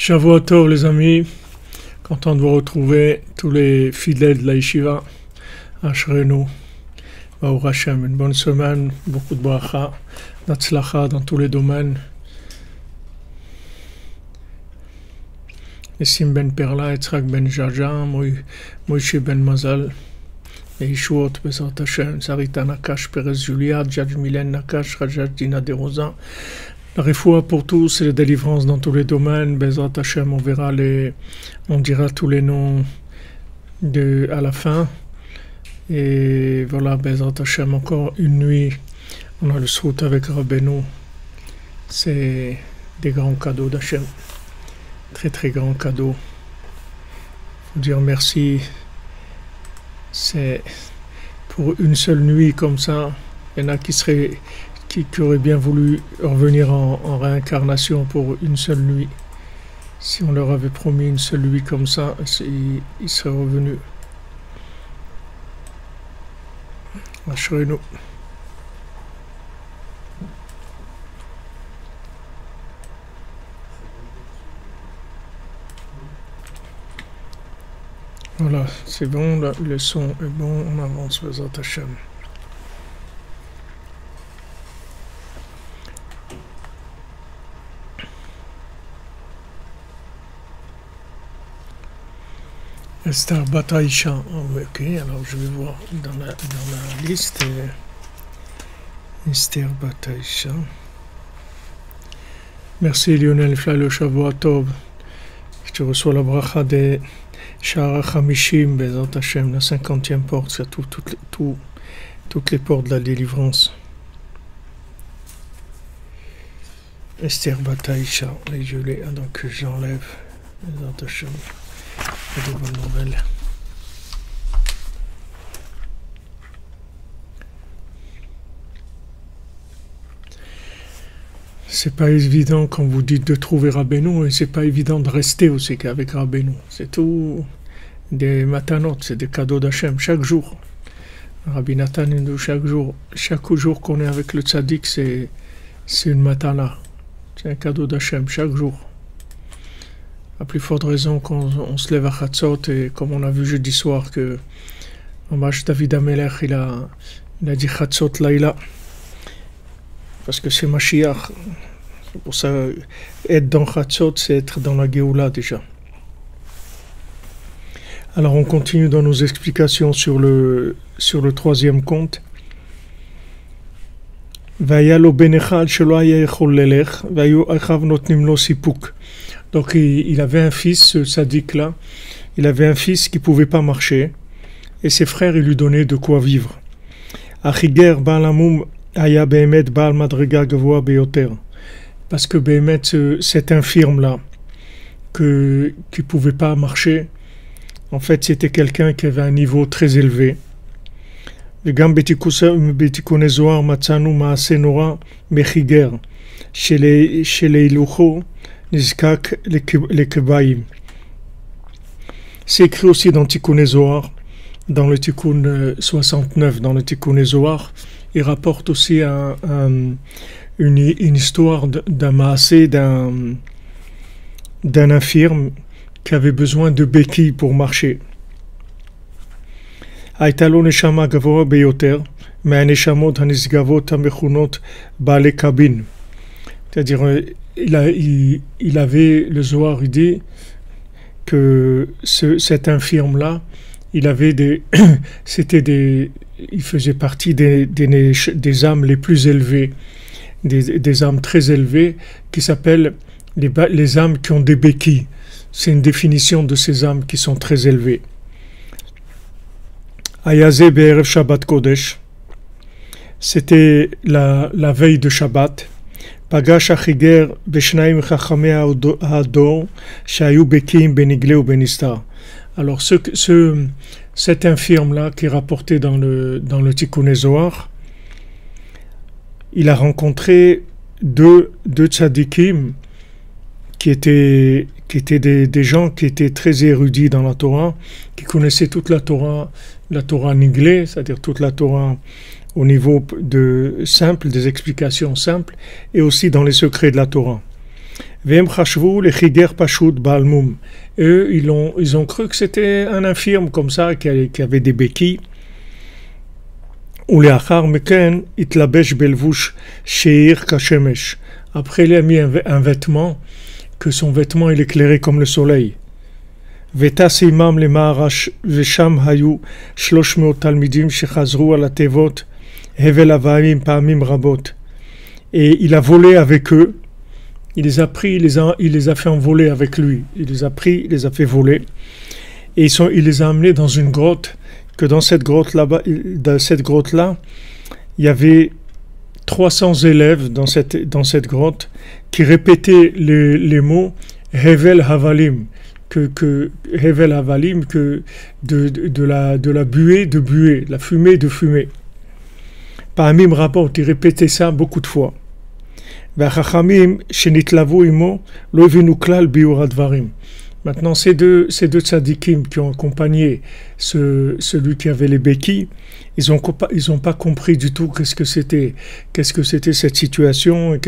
Shavuot Tov les amis, content de vous retrouver, tous les fidèles de la Yeshiva, Ashrenu, Baruch Hashem, une bonne semaine, beaucoup de bracha, d'Atzlacha dans tous les domaines. Nessim ben Perla, Yitzhak ben Jaja, Moïse ben Mazal, Yeshuot, Bezrat Hashem, Sarita Nakash, Perez Julia, Judge Milen Nakash, Rajat Dina de Rosa. La refoua pour tous et la délivrance dans tous les domaines. Bezrat Hashem, on dira tous les noms à la fin. Et voilà, Bezrat Hashem, encore une nuit. On a le soute avec Rabbeinu. C'est des grands cadeaux d'Hashem. Très très grands cadeaux. Faut dire merci. C'est pour une seule nuit comme ça. Il y en a qui aurait bien voulu revenir en réincarnation pour une seule nuit. Si on leur avait promis une seule nuit comme ça, ils seraient revenus. Ashrenu. Voilà, c'est bon, le son est bon, on avance vers Hashem. Esther Bat Aïcha, ok, alors je vais voir dans la liste. Esther Bat Aïcha. Merci Lionel Flalo Shavuot Tov. Tu reçois la bracha des Shara Hamishim, Bezrat Hashem, la 50e porte, c'est toutes les portes de la délivrance. Esther Bat Aïcha, et je l'ai, donc j'enlève Bezrat Hashem. Des bonnes nouvelles. C'est pas évident quand vous dites de trouver Rabbeinu, et c'est pas évident de rester aussi qu'avec Rabbeinu. C'est tout des matanot, c'est des cadeaux d'Hachem chaque jour. Rabbi Nathan nous dit chaque jour qu'on est avec le tzaddik, c'est une matana. C'est un cadeau d'Hachem chaque jour. À plus forte raison quand on se lève à Chatzot, et comme on a vu jeudi soir que Mamash David Amelech il a dit Chatzot Laïla, parce que c'est Mashiach. C'est pour ça, être dans Chatzot, c'est être dans la Géoula déjà. Alors on continue dans nos explications sur le troisième conte. Vayalo benechal shelo haya yechol lelech, vayu achav notnim lo sipuk. Donc il avait un fils, ce sadique-là, il avait un fils qui ne pouvait pas marcher, et ses frères ils lui donnaient de quoi vivre. Achiger Baal Hamum Aya Behemet Baal Madrega Gavoa Beyoter. Parce que Behemet, cet infirme-là, qui ne pouvait pas marcher, en fait c'était quelqu'un qui avait un niveau très élevé. Vegam Betikone Zohar Matzanu Maase Nora Mechiger Shele Ilucho Nizkak les Kebaïm. C'est écrit aussi dans Tikkun Zohar, dans le Tikkun 69, dans le Tikkun Zohar. Il rapporte aussi une histoire d'un maasé, d'un infirme qui avait besoin de béquilles pour marcher. Aïtalo neshama gavoa beyoter, mais neshamot hanisgavot hamechunot baale kabin. C'est-à-dire, il avait, le Zohar, il dit que cet infirme-là, il faisait partie des âmes les plus élevées, des âmes très élevées, qui s'appellent les âmes qui ont des béquilles. C'est une définition de ces âmes qui sont très élevées. Ayaze be'erev Shabbat Kodesh, c'était la veille de Shabbat. Pagash Achiger Beshnaim Chachamei Hador Shayu Bekim Benigle ou Benistar. Alors cet infirme-là qui est rapporté dans le Tikkun Zohar, il a rencontré deux tzadikim qui étaient des gens qui étaient très érudits dans la Torah, qui connaissaient toute la Torah niglée, c'est-à-dire toute la Torah au niveau des explications simples, et aussi dans les secrets de la Torah. Vem chashvu le chiger pashut balmum. Eux, ils ont cru que c'était un infirme comme ça, qui avait des béquilles. Ou les achar meken itlabesh belvush sheir kashemesh. Après, il a mis un vêtement, que son vêtement il éclairait comme le soleil. וטס עמם למערש ושם היו 300 תלמידים שחזרו על התיבות הבל הבאים פעמים רבות. Et il a volé avec eux, il les a pris, il les a fait envoler avec lui, il les a pris, il les a fait voler, et il les a amenés dans une grotte, que dans cette grotte-là, il y avait 300 élèves dans cette grotte qui répétaient les mots Hevel Havalim, que Hevel Havalim, que de la buée de buée, la fumée de fumée. Pa'amim rapporte, il répétait ça beaucoup de fois. V'achachamim shenitlavu imo lo hevinu klal biur hadvarim. Maintenant, ces deux tzadikim qui ont accompagné celui qui avait les béquilles, ils ont pas compris du tout qu'est-ce que c'était cette situation, et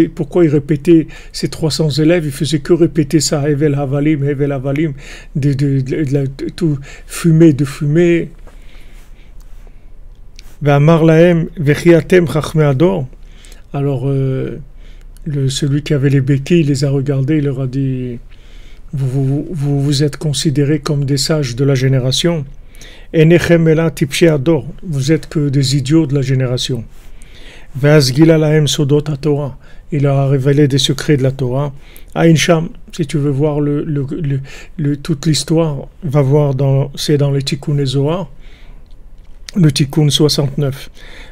pourquoi ils répétaient ces 300 élèves, ils faisaient que répéter ça, Hevel Havalim, tout fumée de fumée. V'amar lahem vechiatem chachmei hador. Alors, celui qui avait les béquilles, il les a regardés, il leur a dit, vous êtes considérés comme des sages de la génération. Enechem ela tipshei hador. Vous êtes que des idiots de la génération. Ve'az gila lahem sodot haTorah. Il leur a révélé des secrets de la Torah. Aïn Sham, si tu veux voir toute l'histoire, va voir c'est dans le Tikkun Zohar, le Tikkun 69.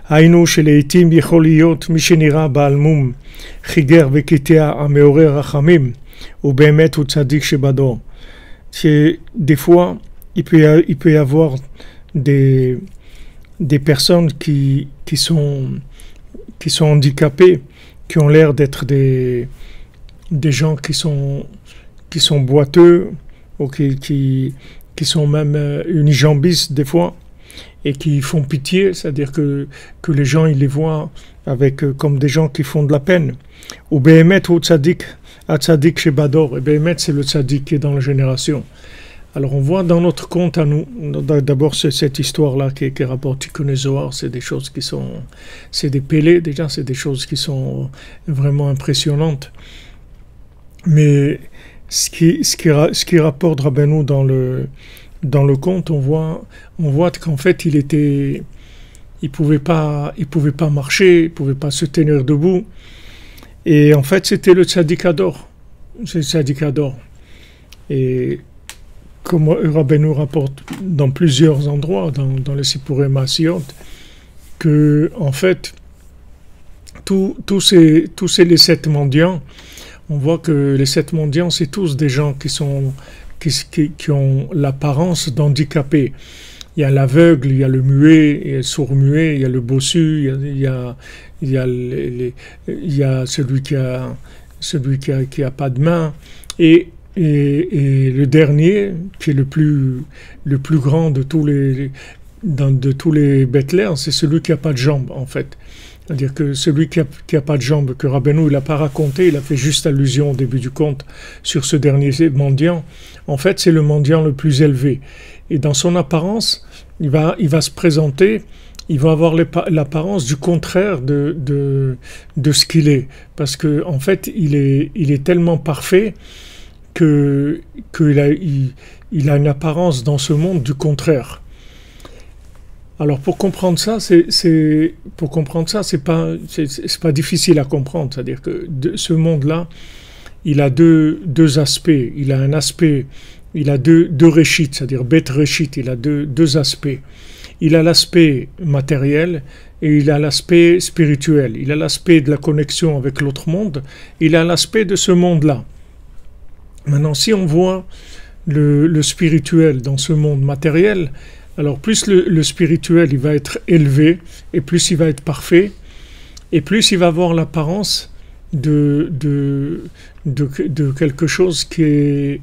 Haïnou sheleitim yechol liyot mi shenira ba'al mum chiger vekitea ameorer rachamim ou behemet ou tzadik shebador. Des fois, il peut y avoir des personnes qui sont handicapées, qui ont l'air d'être des gens qui sont boiteux, ou qui sont même unijambistes des fois, et qui font pitié, c'est-à-dire que les gens ils les voient comme des gens qui font de la peine. Ou behemet ou tzadik shebador. Et behemet, c'est le tzadik qui est dans la génération. Alors on voit dans notre compte à nous, d'abord cette histoire-là qui rapporte Tikkun Zohar, c'est des choses c'est des pélés déjà, c'est des choses qui sont vraiment impressionnantes. Mais ce qui rapporte Rabbeinu dans le conte, on voit qu'en fait il pouvait pas marcher, il pouvait pas se tenir debout. Et en fait c'était le Tzadik Hador, c'est le Tzadik Hador. Et comme Rabbeinu rapporte dans plusieurs endroits, dans les Sippurei Maasiyot, que en fait tous les 7 mendiants, on voit que les 7 mendiants c'est tous des gens qui ont l'apparence d'handicapés. Il y a l'aveugle, il y a le muet, il y a le sourd-muet, il y a le bossu, il y a celui qui a pas de main, et le dernier, qui est le plus grand de tous les Bethléens, c'est celui qui a pas de jambes en fait. C'est-à-dire que celui qui a pas de jambes, que Rabbeinu il a pas raconté, il a fait juste allusion au début du conte sur ce dernier mendiant. En fait, c'est le mendiant le plus élevé. Et dans son apparence, il va se présenter, il va avoir l'apparence du contraire de ce qu'il est. Parce que en fait, il est tellement parfait qu'il a une apparence dans ce monde du contraire. Alors pour comprendre ça, c'est pas difficile à comprendre. C'est-à-dire que ce monde-là, il a deux aspects. Il a deux réchit, c'est-à-dire bet réchit. Il a deux aspects. Il a l'aspect matériel et il a l'aspect spirituel. Il a l'aspect de la connexion avec l'autre monde. Il a l'aspect de ce monde-là. Maintenant, si on voit le spirituel dans ce monde matériel, alors plus le spirituel il va être élevé, et plus il va être parfait, et plus il va avoir l'apparence de quelque chose qui est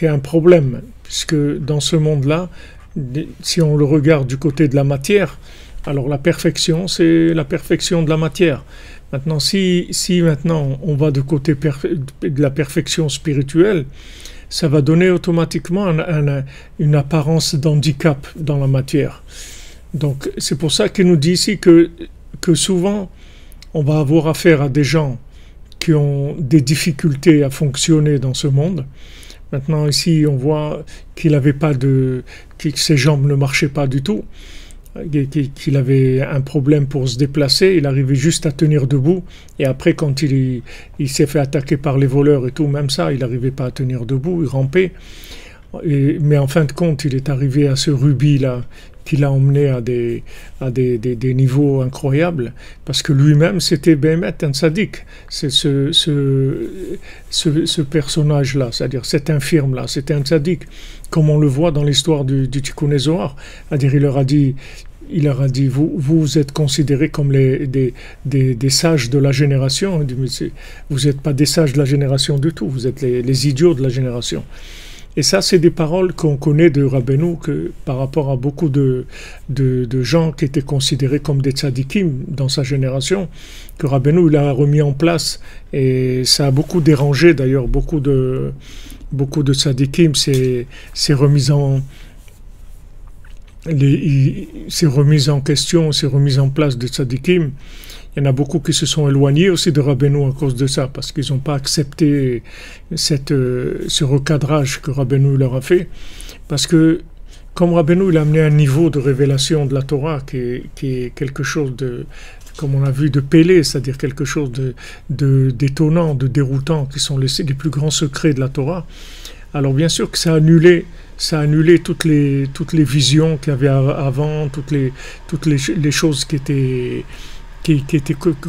un problème. Puisque dans ce monde-là, si on le regarde du côté de la matière, alors la perfection, c'est la perfection de la matière. Maintenant, si maintenant on va de côté de la perfection spirituelle, ça va donner automatiquement une apparence d'handicap dans la matière. Donc c'est pour ça qu'il nous dit ici que souvent on va avoir affaire à des gens qui ont des difficultés à fonctionner dans ce monde. Maintenant ici on voit qu'il avait pas que ses jambes ne marchaient pas du tout, qu'il avait un problème pour se déplacer, il arrivait juste à tenir debout, et après quand il s'est fait attaquer par les voleurs et tout, même ça, il n'arrivait pas à tenir debout, il rampait. Mais en fin de compte, il est arrivé à ce rubis-là, qui l'a emmené à des niveaux incroyables, parce que lui-même, c'était Béhémet, un sadique. C'est ce personnage-là, c'est-à-dire cet infirme-là, c'était un sadique, comme on le voit dans l'histoire du Tikkun Zohar. C'est-à-dire, il leur a dit, vous êtes considérés comme des sages de la génération. Il dit, mais vous n'êtes pas des sages de la génération du tout, vous êtes les idiots de la génération. Et ça, c'est des paroles qu'on connaît de Rabbeinu par rapport à beaucoup de gens qui étaient considérés comme des tzadikim dans sa génération, que Rabbeinu il a remis en place. Et ça a beaucoup dérangé d'ailleurs, beaucoup de tzadikim, c'est remis en question, c'est remis en place de tzadikim. Il y en a beaucoup qui se sont éloignés aussi de Rabbeinu à cause de ça, parce qu'ils n'ont pas accepté ce recadrage que Rabbeinu leur a fait. Parce que, comme Rabbeinu il a amené un niveau de révélation de la Torah qui est quelque chose de, comme on a vu, de pélé, c'est-à-dire quelque chose d'étonnant, de déroutant, qui sont les plus grands secrets de la Torah. Alors bien sûr que ça a annulé toutes les visions qu'il y avait avant, toutes les choses qui étaient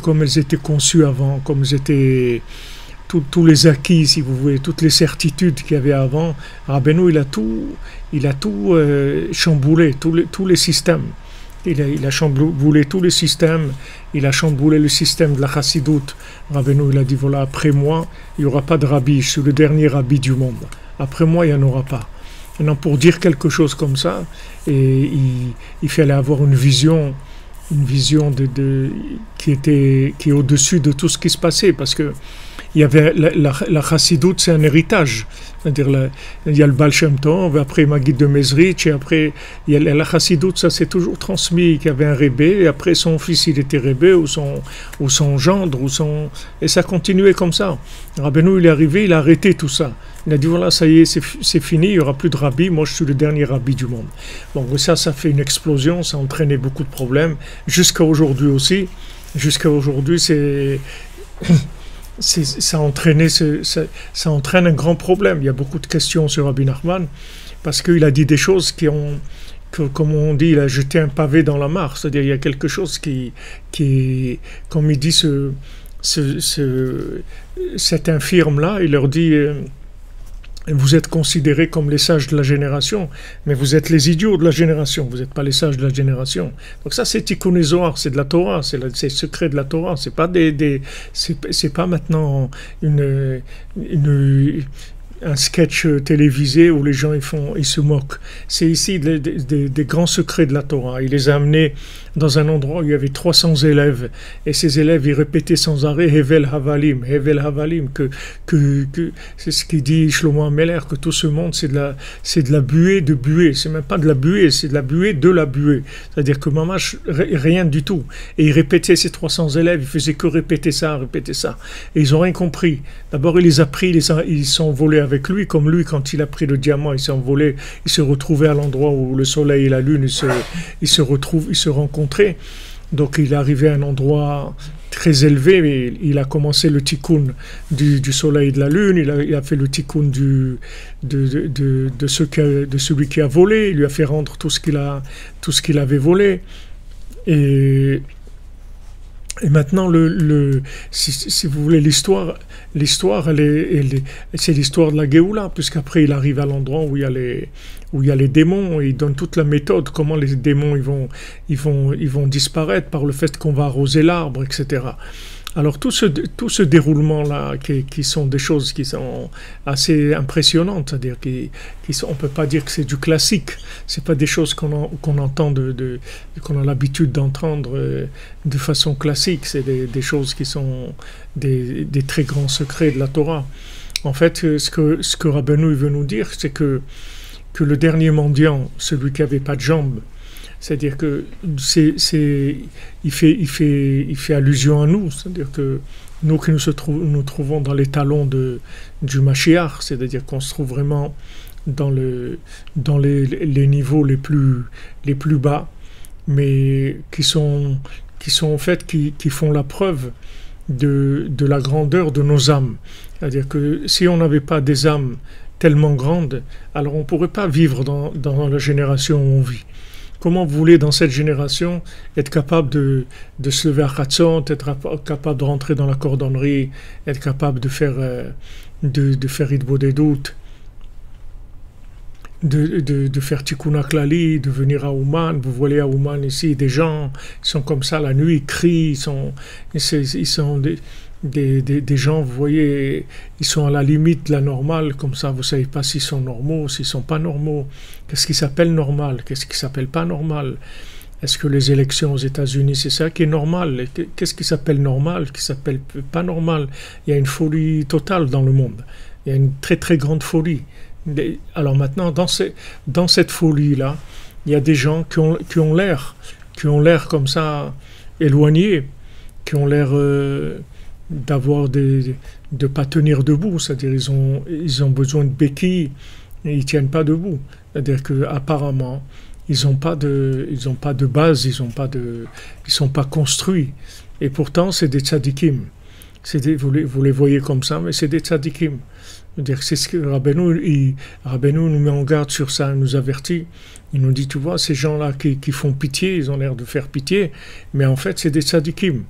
comme elles étaient conçues avant, comme elles étaient tous les acquis, si vous voulez, toutes les certitudes qu'il y avait avant. Rabbeinu, il a tout chamboulé, tous les systèmes. Il a chamboulé tous les systèmes, il a chamboulé le système de la chassidoute. Rabbeinu, il a dit, voilà, après moi, il n'y aura pas de rabbi, je suis le dernier rabbi du monde. Après moi, il n'y en aura pas. Maintenant, pour dire quelque chose comme ça, et il fallait avoir une vision qui est au-dessus de tout ce qui se passait, parce que il y avait la chassidoute, c'est un héritage. C'est-à-dire, il y a le Baal Shem Tov, après Maguid de Mezrich, et après, il y a la chassidoute, ça s'est toujours transmis, qu'il y avait un rébé, et après son fils, il était rébé, ou son gendre, et ça continuait comme ça. Rabbeinu, il est arrivé, il a arrêté tout ça. Il a dit, voilà, ça y est, c'est fini, il n'y aura plus de rabbi, moi je suis le dernier rabbi du monde. Donc ça fait une explosion, ça a entraîné beaucoup de problèmes, jusqu'à aujourd'hui aussi. Jusqu'à aujourd'hui, ça entraîne un grand problème. Il y a beaucoup de questions sur Rabbi Nachman, parce qu'il a dit des choses comme on dit, il a jeté un pavé dans la mare. C'est-à-dire, il y a quelque chose qui comme il dit, cet infirme-là, il leur dit... Vous êtes considérés comme les sages de la génération, mais vous êtes les idiots de la génération, vous n'êtes pas les sages de la génération. Donc ça, c'est Tikkun Zohar, c'est de la Torah, c'est le secret de la Torah. C'est pas c'est pas maintenant un sketch télévisé où les gens ils se moquent. C'est ici des grands secrets de la Torah. Il les a amenés dans un endroit où il y avait 300 élèves, et ces élèves ils répétaient sans arrêt Hevel Havalim, que c'est ce qu'il dit Shlomo Ameler, que tout ce monde c'est de la buée de buée. C'est même pas de la buée, c'est de la buée de la buée. C'est-à-dire que mamash, rien du tout. Et il répétait, ces 300 élèves, ils faisaient que répéter ça. Et ils ont rien compris. D'abord il les a pris, ils sont volés avec lui, comme lui quand il a pris le diamant, il s'est envolé, il se retrouvait à l'endroit où le soleil et la lune ils se rencontrent. Donc il est arrivé à un endroit très élevé, mais il a commencé le tikkun du soleil et de la lune, il a fait le tikkun de celui qui a volé, il lui a fait rendre tout ce qu'il avait volé. Et maintenant, si vous voulez, l'histoire, c'est l'histoire de la Géoula, puisqu'après il arrive à l'endroit où il y a les démons, et il donne toute la méthode, comment les démons ils vont disparaître par le fait qu'on va arroser l'arbre, etc. Alors tout ce déroulement-là, qui sont des choses qui sont assez impressionnantes, c'est-à-dire on ne peut pas dire que c'est du classique, c'est pas des choses qu'on entend qu'on a l'habitude d'entendre de façon classique, c'est des choses qui sont des très grands secrets de la Torah. En fait, ce que Rabbeinu veut nous dire, c'est que le dernier mendiant, celui qui n'avait pas de jambes, c'est-à-dire que il fait allusion à nous, c'est-à-dire que nous qui nous trouvons dans les talons du Mashiach, c'est-à-dire qu'on se trouve vraiment dans les niveaux les plus bas, mais qui sont en fait qui font la preuve de la grandeur de nos âmes. C'est-à-dire que si on n'avait pas des âmes tellement grandes, alors on ne pourrait pas vivre dans la génération où on vit. Comment vous voulez, dans cette génération, être capable de se lever à Khatzot, être capable de rentrer dans la cordonnerie, être capable de faire Hitbodedut, de faire Tikkun HaKlali, de venir à Ouman. Vous voyez à Ouman ici, des gens qui sont comme ça la nuit, ils crient, ils sont des gens, vous voyez, ils sont à la limite de la normale, comme ça vous ne savez pas s'ils sont normaux, s'ils ne sont pas normaux. Qu'est-ce qui s'appelle normal? Qu'est-ce qui s'appelle pas normal? Est-ce que les élections aux États-Unis, c'est ça qui est normal? Qu'est-ce qui s'appelle normal? Qui s'appelle pas normal? Il y a une folie totale dans le monde. Il y a une très très grande folie. Alors maintenant, dans cette folie-là, il y a des gens qui ont l'air comme ça éloignés, qui ont l'air de pas tenir debout, c'est-à-dire ils ont besoin de béquilles et ils tiennent pas debout. C'est-à-dire que apparemment ils ont pas de base, ils sont pas construits. Et pourtant c'est des tzadikim. Vous les voyez comme ça, mais c'est des tzadikim. C'est ce que Rabbeinu nous met en garde sur ça, il nous avertit. Il nous dit, tu vois, ces gens-là qui font pitié, ils ont l'air de faire pitié, mais en fait c'est des tzadikim.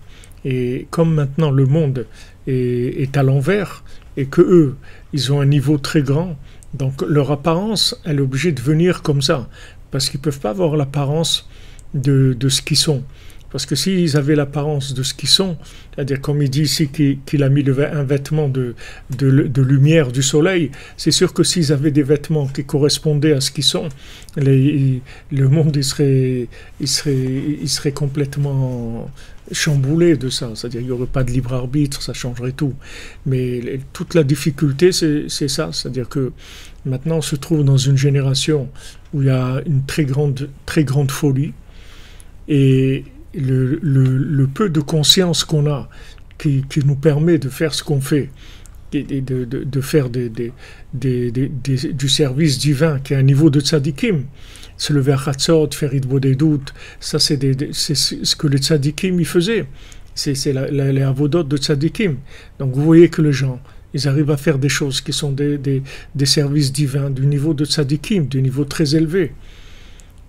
Et comme maintenant le monde est à l'envers, et que eux, ils ont un niveau très grand, donc leur apparence, elle est obligée de venir comme ça, parce qu'ils ne peuvent pas avoir l'apparence de ce qu'ils sont. Parce que s'ils avaient l'apparence de ce qu'ils sont, c'est-à-dire comme il dit ici qu'il a mis un vêtement de lumière du soleil, c'est sûr que s'ils avaient des vêtements qui correspondaient à ce qu'ils sont, le monde il serait complètement chamboulé de ça. C'est-à-dire qu'il n'y aurait pas de libre arbitre, ça changerait tout. Mais toute la difficulté, c'est ça. C'est-à-dire que maintenant on se trouve dans une génération où il y a une très grande folie, et le peu de conscience qu'on a qui nous permet de faire ce qu'on fait, de faire du service divin qui est un niveau de tzadikim, se lever à Khatzot, faire Hitbodedut, ça c'est ce que les tzadikim y faisaient, c'est les avodot de tzadikim. Donc vous voyez que les gens, ils arrivent à faire des choses qui sont des services divins du niveau de tzadikim, du niveau très élevé.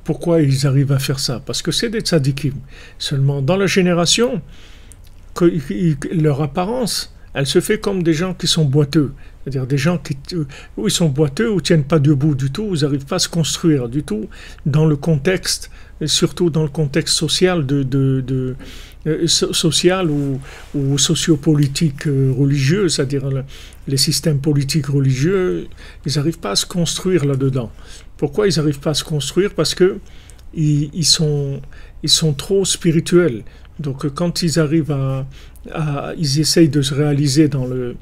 Pourquoi ils arrivent à faire ça? Parce que c'est des tzadikim. Seulement, dans la génération, leur apparence, elle se fait comme des gens qui sont boiteux. C'est-à-dire des gens où ils sont boiteux, où ils ne tiennent pas debout du tout, où ils n'arrivent pas à se construire du tout, dans le contexte, et surtout dans le contexte social, social ou sociopolitique religieux, c'est-à-dire les systèmes politiques religieux, ils n'arrivent pas à se construire là-dedans. Pourquoi ils n'arrivent pas à se construire? Parce que ils sont trop spirituels. Donc quand ils arrivent ils essayent de se réaliser dans le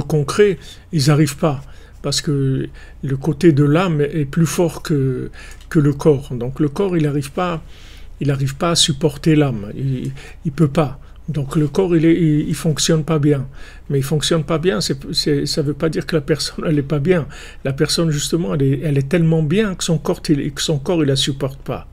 concret, ils n'arrivent pas. Parce que le côté de l'âme est plus fort que le corps. Donc le corps, il n'arrive pas à supporter l'âme. Il ne peut pas. Donc le corps, il fonctionne pas bien. Mais il fonctionne pas bien, ça veut pas dire que la personne, elle est pas bien. La personne, justement, elle est tellement bien que son corps, il la supporte pas.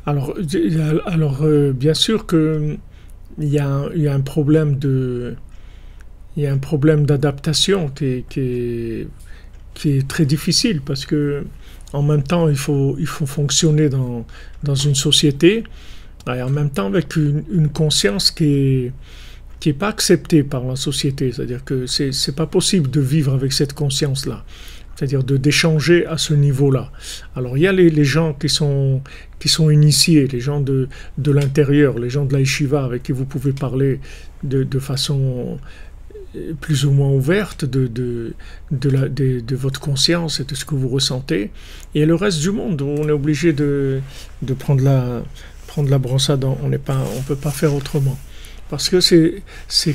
Alors, bien sûr que il y a un problème d'adaptation qui est très difficile parce que en même temps il faut fonctionner dans une société et en même temps avec une conscience qui est pas acceptée par la société. C'est-à-dire que c'est pas possible de vivre avec cette conscience-là. C'est-à-dire d'échanger à ce niveau-là. Alors il y a les gens qui sont initiés, les gens de l'intérieur, les gens de la yeshiva avec qui vous pouvez parler de façon plus ou moins ouverte de votre conscience et de ce que vous ressentez. Et le reste du monde, on est obligé de prendre la brossade, on peut pas faire autrement. Parce que c'est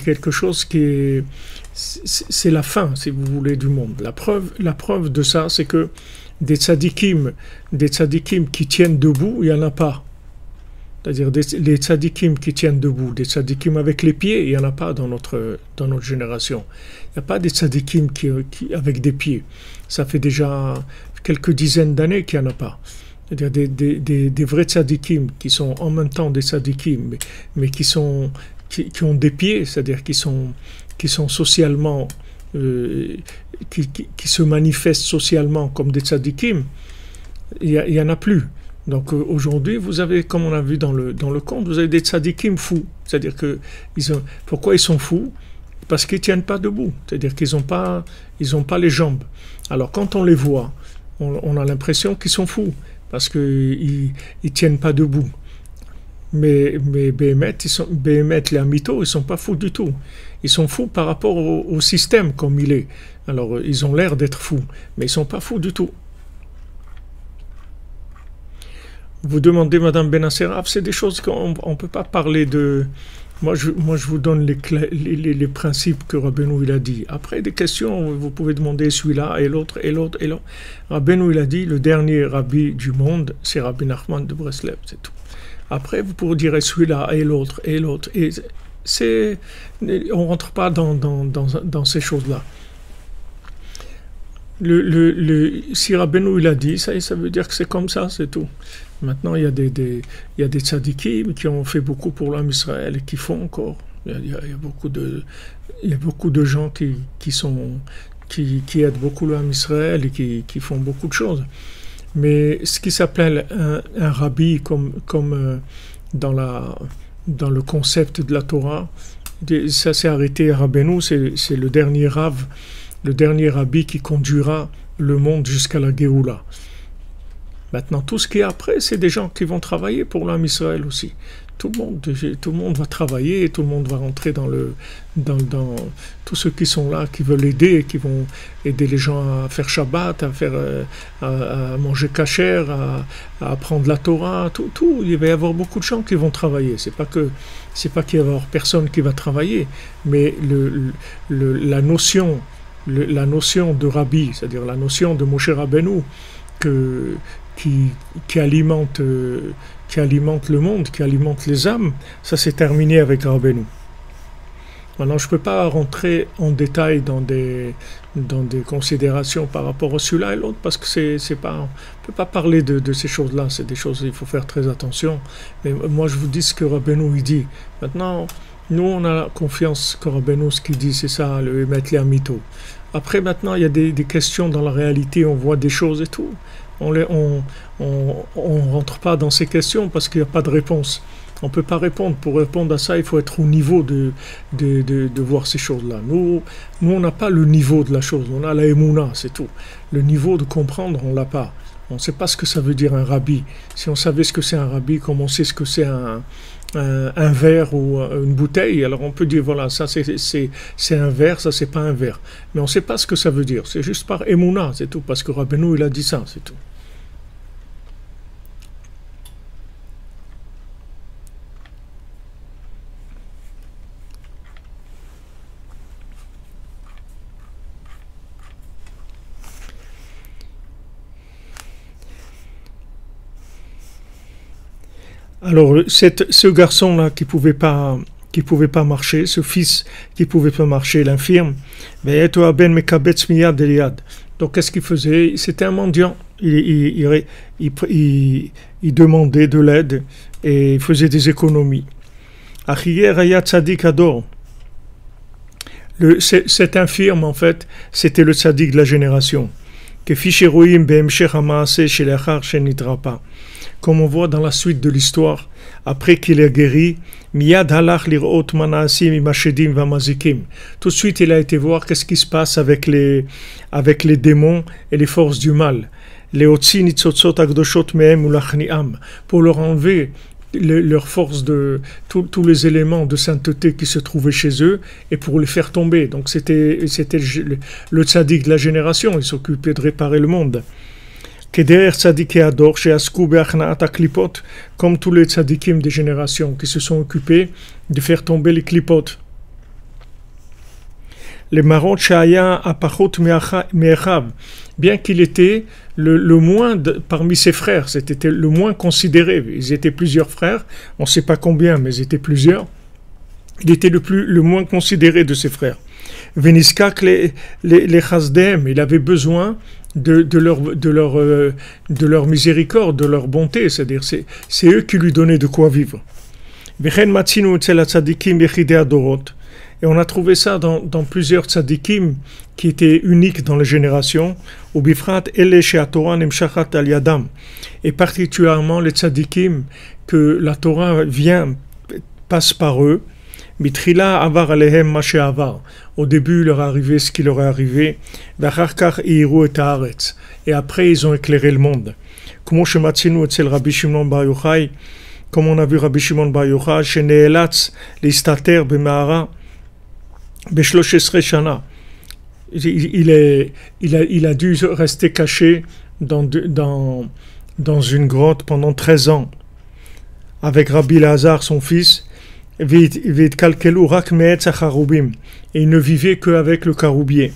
quelque chose qui est... C'est la fin, si vous voulez, du monde. La preuve de ça, c'est que des tzadikim qui tiennent debout, il n'y en a pas. C'est-à-dire les tzadikim qui tiennent debout, des tzadikim avec les pieds, il n'y en a pas dans notre génération. Il n'y a pas des tzadikim avec des pieds. Ça fait déjà quelques dizaines d'années qu'il n'y en a pas. C'est-à-dire des vrais tzadikim qui sont en même temps des tzadikim, mais qui ont des pieds, c'est-à-dire qui sont socialement, qui se manifestent socialement comme des tzadikim, il y en a plus. Donc aujourd'hui, vous avez, comme on a vu dans le conte, vous avez des tzadikim fous. C'est-à-dire que pourquoi ils sont fous? Parce qu'ils tiennent pas debout. C'est-à-dire qu'ils ont pas les jambes. Alors quand on les voit, on a l'impression qu'ils sont fous parce qu'ils tiennent pas debout. Mais Béhémet, les Amito, ils sont pas fous du tout. Ils sont fous par rapport au système comme il est. Alors ils ont l'air d'être fous, mais ils sont pas fous du tout. Vous demandez, Madame Benasseraf, c'est des choses qu'on ne peut pas parler de... Moi, je vous donne les principes que Rabbeinu il a dit. Après, des questions, vous pouvez demander celui-là et l'autre et l'autre et l'autre. Rabbeinu il a dit, le dernier rabbi du monde, c'est Rabbi Nachman de Breslev, c'est tout. Après, vous pourrez dire celui-là et l'autre et l'autre. Et on ne rentre pas dans ces choses-là. Si Rabbeinu il a dit, ça veut dire que c'est comme ça, c'est tout. Maintenant, il y a des tzadikim qui ont fait beaucoup pour l'homme Israël et qui font encore. Il y a beaucoup de gens qui aident beaucoup l'homme Israël et qui font beaucoup de choses. Mais ce qui s'appelle un rabbi comme dans le concept de la Torah, ça s'est arrêté à Rabbeinu, c'est le dernier rabbi qui conduira le monde jusqu'à la Géoula. Maintenant, tout ce qui est après, c'est des gens qui vont travailler pour l'homme Israël aussi. Tout le monde va travailler et tout le monde va rentrer dans tous ceux qui sont là, qui veulent aider, qui vont aider les gens à faire Shabbat, à manger kasher, à apprendre la Torah, tout. Il va y avoir beaucoup de gens qui vont travailler. C'est pas qu'il va y avoir personne qui va travailler, mais la notion de Rabbi, c'est-à-dire la notion de Moshe Rabbeinu, qui alimente le monde, qui alimente les âmes, ça s'est terminé avec Rabbeinu. Maintenant, je ne peux pas rentrer en détail dans des considérations par rapport à celui-là et l'autre, parce que on ne peut pas parler de ces choses-là, c'est des choses, il faut faire très attention. Mais moi, je vous dis ce que Rabbeinu il dit. Maintenant, nous, on a confiance que Rabbeinu, ce qu'il dit, c'est ça, le Emet Le'amito. Après, maintenant, il y a des questions dans la réalité, on voit des choses et tout. On rentre pas dans ces questions parce qu'il n'y a pas de réponse. On ne peut pas répondre. Pour répondre à ça, il faut être au niveau de voir ces choses-là. Nous, on n'a pas le niveau de la chose. On a la émouna, c'est tout. Le niveau de comprendre, on ne l'a pas. On ne sait pas ce que ça veut dire un rabbi. Si on savait ce que c'est un rabbi, comme on sait ce que c'est un verre ou une bouteille, alors on peut dire, voilà, ça c'est un verre, ça c'est pas un verre. Mais on ne sait pas ce que ça veut dire. C'est juste par émouna, c'est tout. Parce que Rabbeinu, il a dit ça, c'est tout. Alors, ce garçon-là qui pouvait pas marcher, ce fils qui pouvait pas marcher, l'infirme, donc qu'est-ce qu'il faisait? C'était un mendiant. Il demandait de l'aide et il faisait des économies. Cet infirme, en fait, c'était le tzaddik de la génération. Comme on voit dans la suite de l'histoire, après qu'il est guéri, tout de suite il a été voir qu'est-ce qui se passe avec les démons et les forces du mal. Pour leur enlever leur force de tous les éléments de sainteté qui se trouvaient chez eux et pour les faire tomber. Donc c'était le tzaddik de la génération, il s'occupait de réparer le monde. Comme tous les tzaddikim des générations qui se sont occupés de faire tomber les klipotes. Les marot shaya apachot me'achav, bien qu'il était le moins parmi ses frères, c'était le moins considéré. Ils étaient plusieurs frères, on ne sait pas combien, mais ils étaient plusieurs. Il était le moins considéré de ses frères. Veniskak les chasdem, il avait besoin de leur miséricorde, de leur bonté, c'est-à-dire c'est eux qui lui donnaient de quoi vivre. Et on a trouvé ça dans plusieurs tzadikim qui étaient uniques dans les générations, et particulièrement les tzadikim que la Torah passe par eux. Au début, il leur est arrivé ce qui leur est arrivé. Et après, ils ont éclairé le monde. Comme on a vu Rabbi Shimon Bar Yochai, shene'elatz listater b'ma'ara b'shloshes shana. Il a dû rester caché dans une grotte pendant 13 ans avec Rabbi Lazar, son fils. Et il ne vivait qu'avec le caroubier.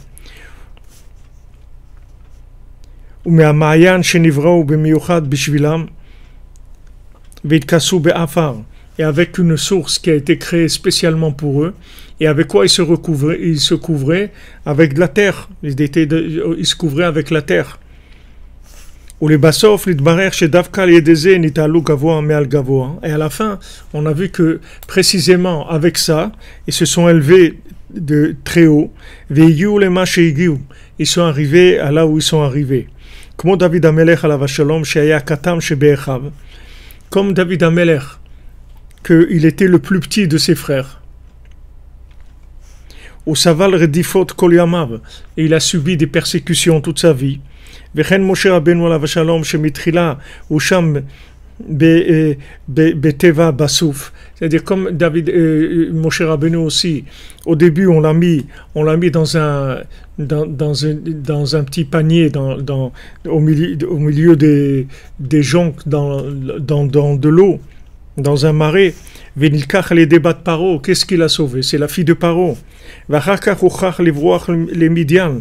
Et avec une source qui a été créée spécialement pour eux. Et avec quoi ils se couvraient avec de la terre. Ils se couvraient avec la terre. Et à la fin, on a vu que précisément avec ça, ils se sont élevés de très haut. Ils sont arrivés à là où ils sont arrivés. Comme David Amelech qu'il était le plus petit de ses frères. Et il a subi des persécutions toute sa vie. וכן משה רבנו עליו השלום שמתחילה הוא שם בטבע בסוף, c'est-à-dire comme Moshe Rabbeinu aussi, au début on l'a mis dans un petit panier au milieu des joncs dans de l'eau, dans un marais. Venilkach les débats de Paro, qu'est-ce qu'il a sauvé? C'est la fille de Paro. Vachakach uchach livroach les Midian.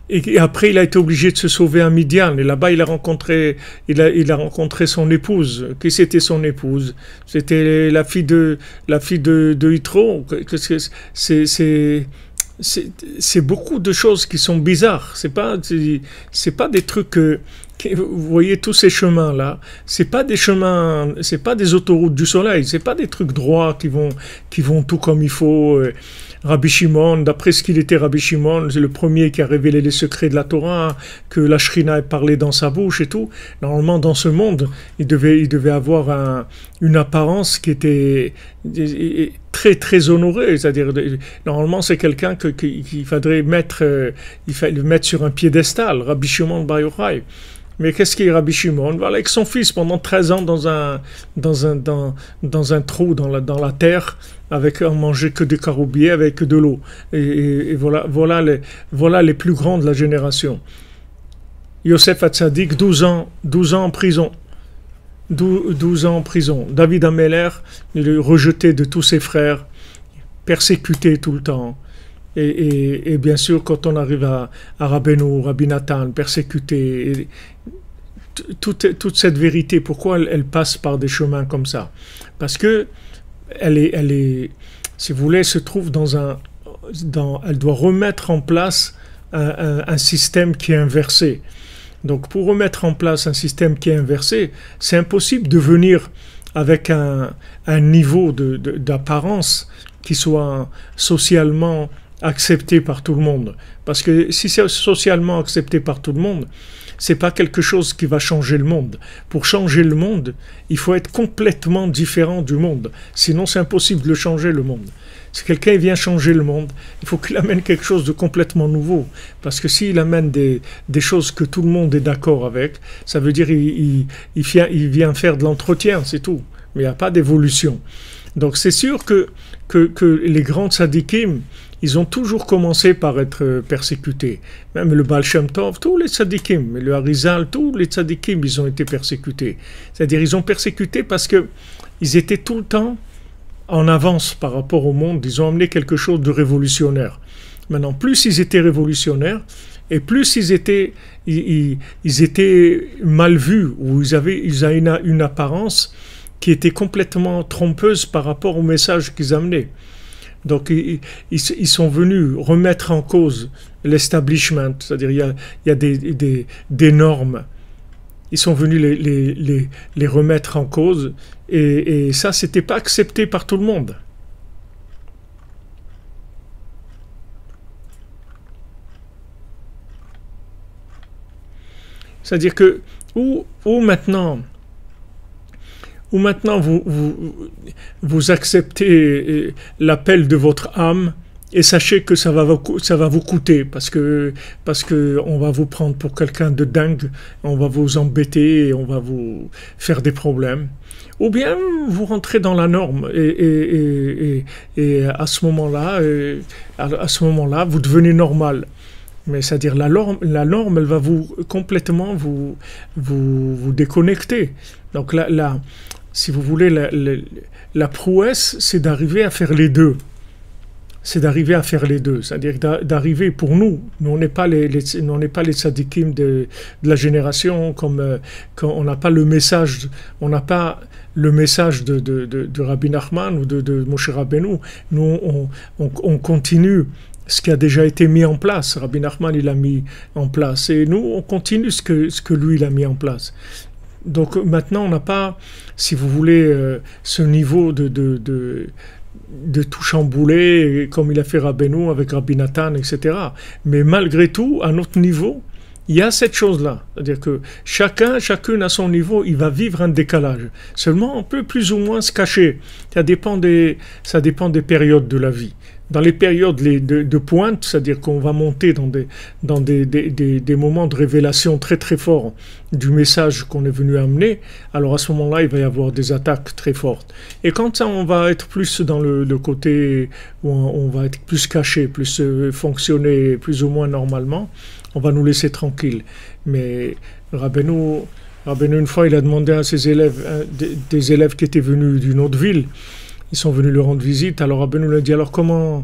Et après, il a été obligé de se sauver à Midian. Et là-bas, il a rencontré son épouse. Qui c'était son épouse? C'était la fille de Yitro. C'est beaucoup de choses qui sont bizarres. C'est pas des trucs vous voyez tous ces chemins là. C'est pas des autoroutes du soleil. C'est pas des trucs droits qui vont tout comme il faut. Rabbi Shimon, d'après ce qu'il était Rabbi Shimon, c'est le premier qui a révélé les secrets de la Torah, que la Shrina a parlé dans sa bouche et tout. Normalement, dans ce monde, il devait avoir une apparence qui était très très honorée. C'est-à-dire, normalement, c'est quelqu'un qu'il faudrait mettre sur un piédestal, Rabbi Shimon Bar Yochai. Mais qu'est-ce qu'il est Rabbi Shimon? Voilà, avec son fils pendant 13 ans dans un trou dans la terre, avec à manger que des caroubiers, avec de l'eau. Et voilà les plus grands de la génération. Yosef Hatzadik, 12 ans en prison. 12 ans en prison. David Ameler, il est rejeté de tous ses frères, persécuté tout le temps. Et bien sûr, quand on arrive à Rabbeinu, Rabbi Nathan, persécuté, toute cette vérité, pourquoi elle passe par des chemins comme ça? Parce que elle est, si vous voulez, se trouve elle doit remettre en place un système qui est inversé. Donc, pour remettre en place un système qui est inversé, c'est impossible de venir avec un niveau d'apparence qui soit socialement accepté par tout le monde. Parce que si c'est socialement accepté par tout le monde, c'est pas quelque chose qui va changer le monde. Pour changer le monde, il faut être complètement différent du monde. Sinon, c'est impossible de le changer, le monde. Si quelqu'un vient changer le monde, il faut qu'il amène quelque chose de complètement nouveau. Parce que s'il amène des choses que tout le monde est d'accord avec, ça veut dire qu'il vient faire de l'entretien, c'est tout. Mais il n'y a pas d'évolution. Donc c'est sûr que les grands tzadikim, ils ont toujours commencé par être persécutés. Même le Baal Shem Tov, tous les tzadikim, le Harizal, tous les tzadikim, ils ont été persécutés. C'est-à-dire ils ont persécuté parce qu'ils étaient tout le temps en avance par rapport au monde. Ils ont amené quelque chose de révolutionnaire. Maintenant, plus ils étaient révolutionnaires, et plus ils étaient mal vus, ou ils avaient une apparence qui était complètement trompeuse par rapport au message qu'ils amenaient. Donc ils sont venus remettre en cause l'establishment, c'est-à-dire il y a des normes. Ils sont venus les remettre en cause, et ça, c'était pas accepté par tout le monde. C'est-à-dire que, où maintenant vous acceptez l'appel de votre âme, et sachez que ça va vous coûter, parce que on va vous prendre pour quelqu'un de dingue, on va vous embêter, et on va vous faire des problèmes. Ou bien vous rentrez dans la norme, et à ce moment-là, vous devenez normal. Mais c'est-à-dire la norme, elle va complètement vous déconnecter. Donc là, si vous voulez, la prouesse, c'est d'arriver à faire les deux. C'est-à-dire d'arriver pour nous. Nous, on n'est pas les tzadikim de la génération, comme on n'a pas le message, de Rabbi Nachman ou de Moshe Rabbeinu. Nous, on continue ce qui a déjà été mis en place. Rabbi Nachman, il a mis en place. Et nous, on continue ce que lui, il a mis en place. Donc maintenant, on n'a pas, si vous voulez, ce niveau de tout chambouler, comme il a fait Rabbeinu avec Rabbi Nathan, etc. Mais malgré tout, à notre niveau, il y a cette chose-là. C'est-à-dire que chacune à son niveau, il va vivre un décalage. Seulement, on peut plus ou moins se cacher. Ça dépend des périodes de la vie. Dans les périodes de pointe, c'est-à-dire qu'on va monter dans des moments de révélation très très forts du message qu'on est venu amener, alors à ce moment-là, il va y avoir des attaques très fortes. Et quand ça, on va être plus dans le côté où on va être plus caché, plus fonctionner plus ou moins normalement, on va nous laisser tranquilles. Mais Rabbeinu, une fois, il a demandé à ses élèves, des élèves qui étaient venus d'une autre ville, ils sont venus lui rendre visite. Alors Rabbeinu lui a dit, alors comment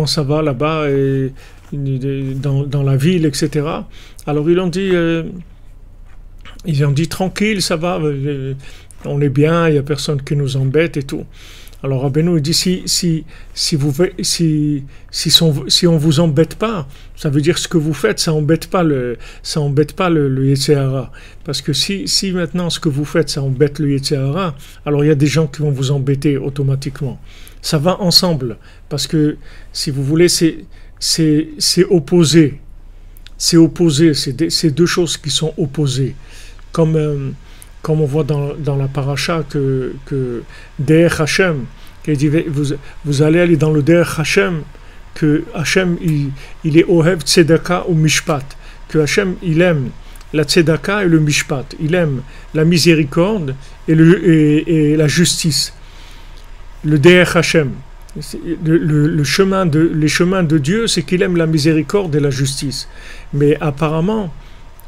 ça va là-bas, et dans la ville, etc. Alors ils ont dit tranquille, ça va, on est bien, il n'y a personne qui nous embête et tout. Alors Rabbeinu dit, si on vous embête pas, ça veut dire ce que vous faites, ça embête pas le Yetzer Hara. Parce que si maintenant ce que vous faites, ça embête le Yetzer Hara, alors il y a des gens qui vont vous embêter automatiquement. Ça va ensemble, parce que si vous voulez, c'est opposé. C'est opposé, c'est deux choses qui sont opposées. Comme on voit dans la paracha que Der Hashem, qui dit vous allez aller dans le Der Hashem, que Hashem il est Ohev Tzedaka ou Mishpat, que Hashem il aime la Tzedaka et le Mishpat, il aime la miséricorde et la justice. Le Der Hashem, les chemins de Dieu, c'est qu'il aime la miséricorde et la justice. Mais apparemment,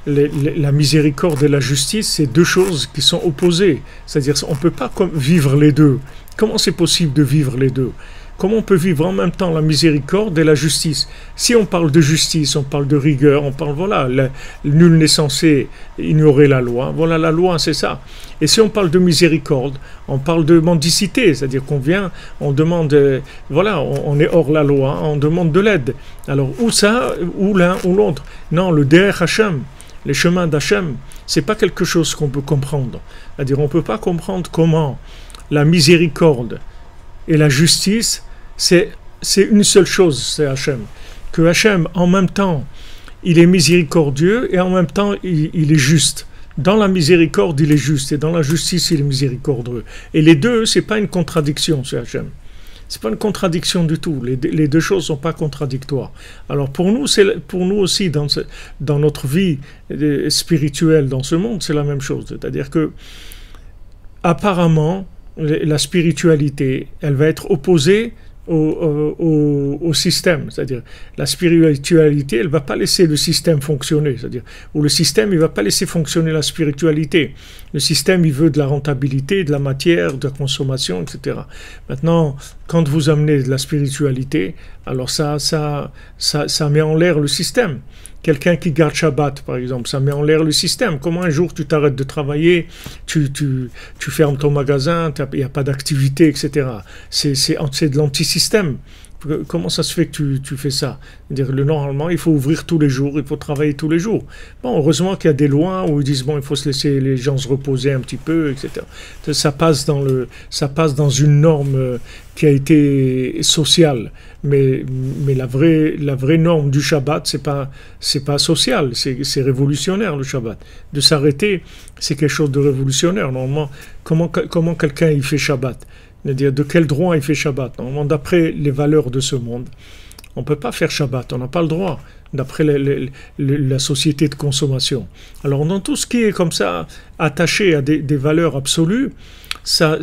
la miséricorde et la justice, c'est deux choses qui sont opposées. C'est-à-dire on ne peut pas vivre les deux. Comment c'est possible de vivre les deux? Comment on peut vivre en même temps la miséricorde et la justice? Si on parle de justice, on parle de rigueur, on parle, nul n'est censé ignorer la loi. Voilà, la loi, c'est ça. Et si on parle de miséricorde, on parle de mendicité, c'est-à-dire qu'on vient, on demande, on est hors la loi, on demande de l'aide. Alors, ou ça, ou l'un, ou l'autre. Non, le Der Hashem, les chemins d'Hachem, c'est pas quelque chose qu'on peut comprendre. C'est-à-dire, on peut pas comprendre comment la miséricorde et la justice, c'est c'est une seule chose, c'est Hachem. Que Hachem, en même temps, il est miséricordieux et en même temps, il est juste. Dans la miséricorde, il est juste et dans la justice, il est miséricordieux. Et les deux, c'est pas une contradiction, c'est Hachem. C'est pas une contradiction du tout. Les deux choses sont pas contradictoires. Alors pour nous aussi, dans notre vie spirituelle dans ce monde, c'est la même chose. C'est-à-dire que, apparemment, la spiritualité, elle va être opposée au système, c'est-à-dire la spiritualité, elle ne va pas laisser le système fonctionner, c'est-à-dire, ou le système, il ne va pas laisser fonctionner la spiritualité. Le système, il veut de la rentabilité, de la matière, de la consommation, etc. Maintenant, quand vous amenez de la spiritualité, alors ça met en l'air le système. Quelqu'un qui garde Shabbat, par exemple, ça met en l'air le système. Comment un jour tu t'arrêtes de travailler, tu fermes ton magasin, il n'y a pas d'activité, etc. C'est de l'antisystème. Comment ça se fait que tu fais ça? C'est-à-dire, normalement, il faut ouvrir tous les jours, il faut travailler tous les jours. Bon, heureusement qu'il y a des lois où ils disent, bon, il faut se laisser les gens se reposer un petit peu, etc. Ça passe dans une norme qui a été sociale. Mais la vraie norme du Shabbat, c'est pas social, c'est révolutionnaire, le Shabbat. De s'arrêter, c'est quelque chose de révolutionnaire. Normalement, comment quelqu'un il fait Shabbat? C'est-à-dire, de quel droit il fait Shabbat? Normalement, d'après les valeurs de ce monde, on ne peut pas faire Shabbat, on n'a pas le droit, d'après la société de consommation. Alors, dans tout ce qui est comme ça, attaché à des valeurs absolues, ça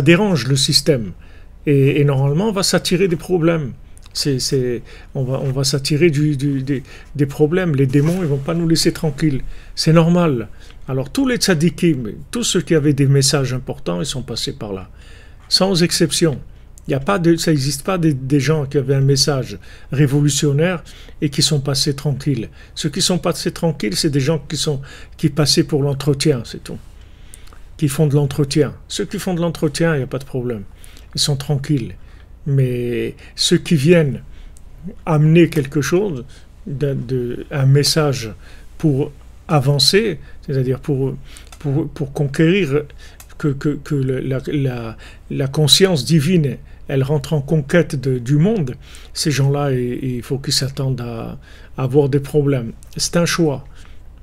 dérange le système. Et normalement, on va s'attirer des problèmes. On va s'attirer des problèmes. Les démons, ils ne vont pas nous laisser tranquilles. C'est normal. Alors, tous les tzadikim, tous ceux qui avaient des messages importants, ils sont passés par là. Sans exception. Ça n'existe pas des gens qui avaient un message révolutionnaire et qui sont passés tranquilles. Ceux qui sont passés tranquilles, c'est des gens qui passaient pour l'entretien, c'est tout. Qui font de l'entretien. Ceux qui font de l'entretien, il n'y a pas de problème. Ils sont tranquilles. Mais ceux qui viennent amener quelque chose, un message pour avancer, c'est-à-dire pour conquérir que la conscience divine, elle rentre en conquête du monde, ces gens-là, il faut qu'ils s'attendent à avoir des problèmes. C'est un choix.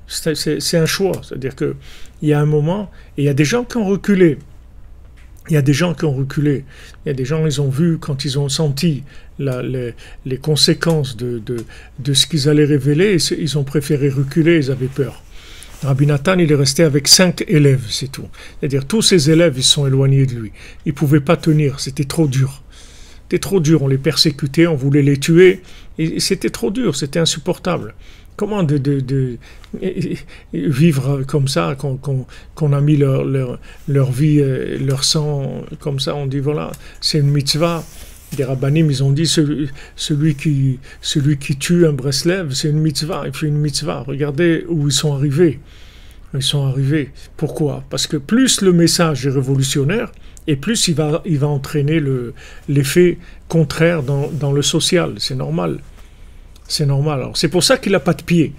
C'est un choix. C'est-à-dire qu'il y a un moment, et il y a des gens qui ont reculé. Il y a des gens qui ont reculé. Il y a des gens, ils ont vu, quand ils ont senti les conséquences de ce qu'ils allaient révéler, ils ont préféré reculer, ils avaient peur. Rabbi Nathan, il est resté avec 5 élèves, c'est tout. C'est-à-dire, tous ses élèves, ils sont éloignés de lui. Ils ne pouvaient pas tenir, c'était trop dur. C'était trop dur, on les persécutait, on voulait les tuer. Et c'était trop dur, c'était insupportable. Comment vivre comme ça, qu'on a mis leur vie, leur sang, comme ça, on dit, voilà, c'est une mitzvah. Des rabbanim, ils ont dit, celui qui tue un Breslev, c'est une mitzvah, il fait une mitzvah. Regardez où ils sont arrivés. Ils sont arrivés. Pourquoi? Parce que plus le message est révolutionnaire, et plus il va entraîner l'effet contraire dans le social. C'est normal. C'est normal. Alors, c'est pour ça qu'il n'a pas de pied.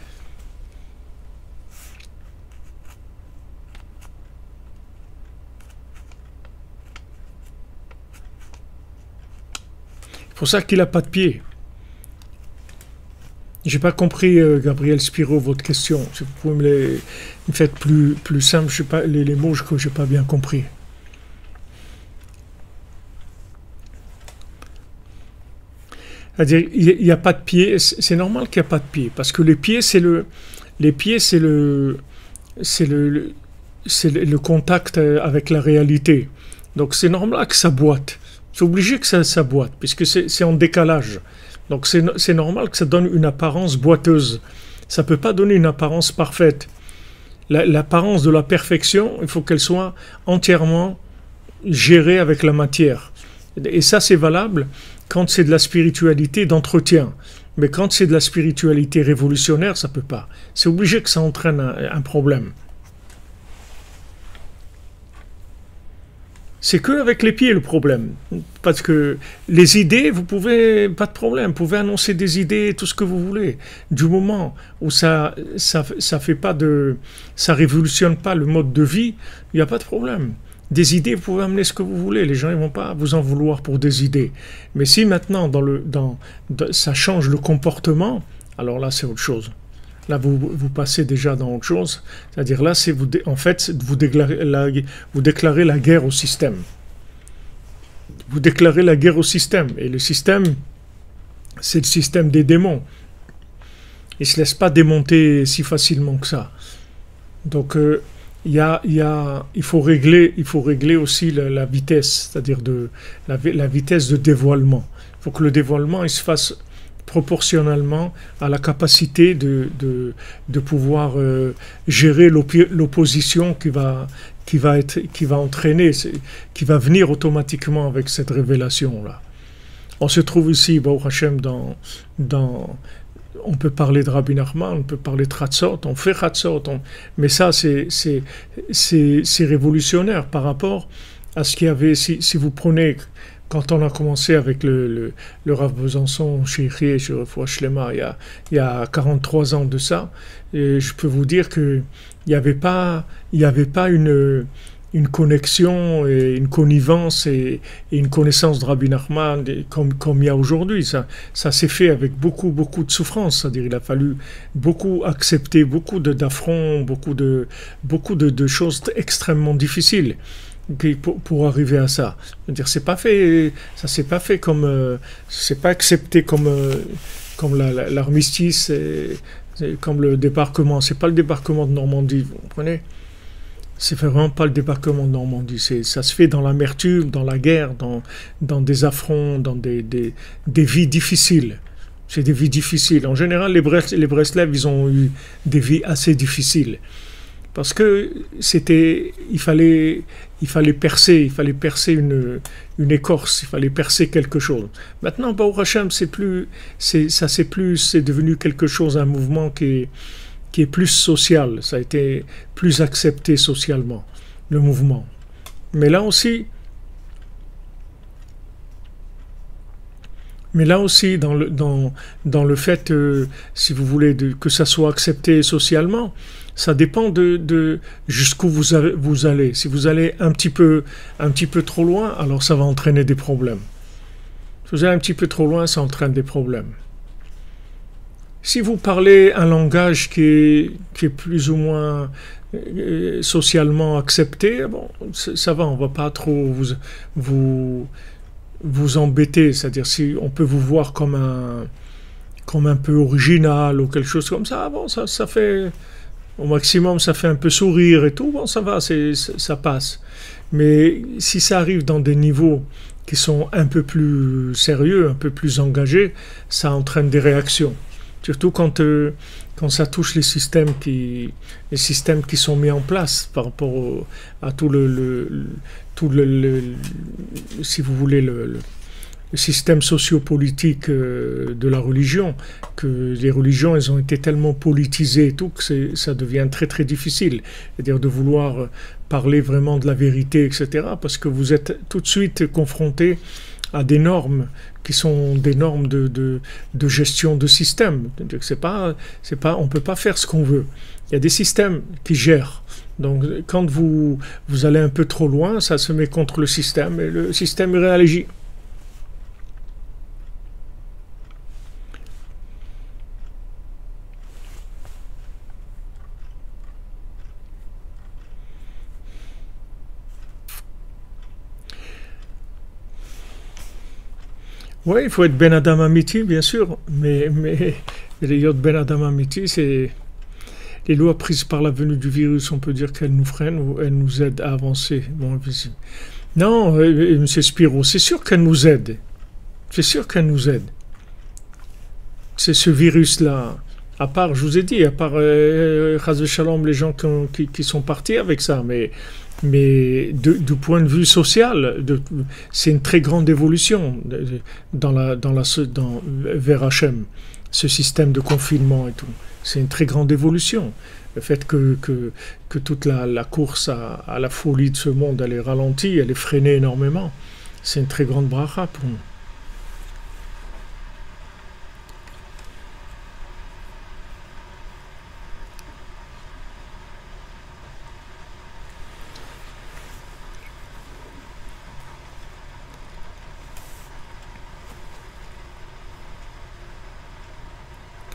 C'est pour ça qu'il n'a pas de pied. J'ai pas compris, Gabriel Spiro, votre question. Si vous pouvez me faire plus simple, je sais pas, les mots que je n'ai pas bien compris. C'est-à-dire, il n'y a pas de pied. C'est normal qu'il n'y a pas de pied, parce que les pieds, c'est le contact avec la réalité. Donc c'est normal que ça boite. C'est obligé que ça boite, puisque c'est en décalage. Donc c'est normal que ça donne une apparence boiteuse. Ça ne peut pas donner une apparence parfaite. L'apparence de la perfection, il faut qu'elle soit entièrement gérée avec la matière. Et ça, c'est valable quand c'est de la spiritualité d'entretien. Mais quand c'est de la spiritualité révolutionnaire, ça ne peut pas. C'est obligé que ça entraîne un problème. C'est que avec les pieds le problème. Parce que les idées, vous pouvez, pas de problème, vous pouvez annoncer des idées, tout ce que vous voulez. Du moment où ça fait pas ça révolutionne pas le mode de vie, il n'y a pas de problème. Des idées, vous pouvez amener ce que vous voulez. Les gens ne vont pas vous en vouloir pour des idées. Mais si maintenant, ça change le comportement, alors là, c'est autre chose. Là, vous passez déjà dans autre chose. C'est-à-dire là, en fait, vous déclarez la guerre au système. Vous déclarez la guerre au système. Et le système, c'est le système des démons. Il ne se laisse pas démonter si facilement que ça. Donc, il faut régler aussi la vitesse, c'est-à-dire la vitesse de dévoilement. Il faut que le dévoilement il se fasse proportionnellement à la capacité de pouvoir gérer l'opposition qui va entraîner, qui va venir automatiquement avec cette révélation-là. On se trouve ici, Baruch Hashem, on peut parler de Rabbi Nachman, on peut parler de Chatzot, on fait Chatzot, mais ça c'est révolutionnaire par rapport à ce qu'il y avait. Si vous prenez, quand on a commencé avec le Rav Besançon chez Refoua Shlema, il y a 43 ans de ça, et je peux vous dire que il n'y avait pas une connexion et une connivence et une connaissance de Rabbi Nachman comme il y a aujourd'hui. Ça s'est fait avec beaucoup de souffrance. C'est-à-dire il a fallu beaucoup accepter, beaucoup d'affronts, beaucoup de choses extrêmement difficiles pour arriver à ça. C'est-à-dire ça s'est pas fait comme c'est pas accepté comme l'armistice, comme le débarquement. C'est pas le débarquement de Normandie, vous comprenez? C'est vraiment pas le débarquement de Normandie. Ça se fait dans l'amertume, dans la guerre, dans des affronts, dans des vies difficiles. C'est des vies difficiles. En général, les Breslev, ils ont eu des vies assez difficiles. Parce que il fallait percer une écorce, il fallait percer quelque chose. Maintenant, Baruch Hashem, c'est devenu quelque chose, un mouvement qui est plus social, ça a été plus accepté socialement, le mouvement. Mais là aussi, dans le fait, si vous voulez, que ça soit accepté socialement, ça dépend de jusqu'où vous allez. Si vous allez un petit peu trop loin, alors ça va entraîner des problèmes. Si vous allez un petit peu trop loin, ça entraîne des problèmes. Si vous parlez un langage qui est plus ou moins socialement accepté, bon, ça va, on va pas trop vous embêter. C'est-à-dire si on peut vous voir comme un peu original ou quelque chose comme ça, bon, ça fait au maximum, ça fait un peu sourire et tout, bon, ça va, ça passe. Mais si ça arrive dans des niveaux qui sont un peu plus sérieux, un peu plus engagés, ça entraîne des réactions. Surtout quand ça touche les systèmes qui sont mis en place par rapport à tout si vous voulez, le système sociopolitique de la religion, que les religions, elles ont été tellement politisées et tout, que ça devient très très difficile. C'est-à-dire de vouloir parler vraiment de la vérité, etc. Parce que vous êtes tout de suite confronté à des normes qui sont des normes de gestion de système. On ne peut pas faire ce qu'on veut. Il y a des systèmes qui gèrent. Donc quand vous allez un peu trop loin, ça se met contre le système et le système réagit. Oui, il faut être Ben Adam Amiti, bien sûr, mais les Yod Ben Adam Amiti, c'est les lois prises par la venue du virus, on peut dire qu'elles nous freinent ou elles nous aident à avancer. Bon, non, M. Spiro, c'est sûr qu'elles nous aident. C'est sûr qu'elles nous aident. C'est ce virus-là. À part, je vous ai dit, à part Chas v'Shalom, les gens qui sont partis avec ça, mais du point de vue social, c'est une très grande évolution vers Hachem, ce système de confinement et tout. C'est une très grande évolution. Le fait que toute la course à la folie de ce monde, elle est ralentie, elle est freinée énormément, c'est une très grande bracha pour nous.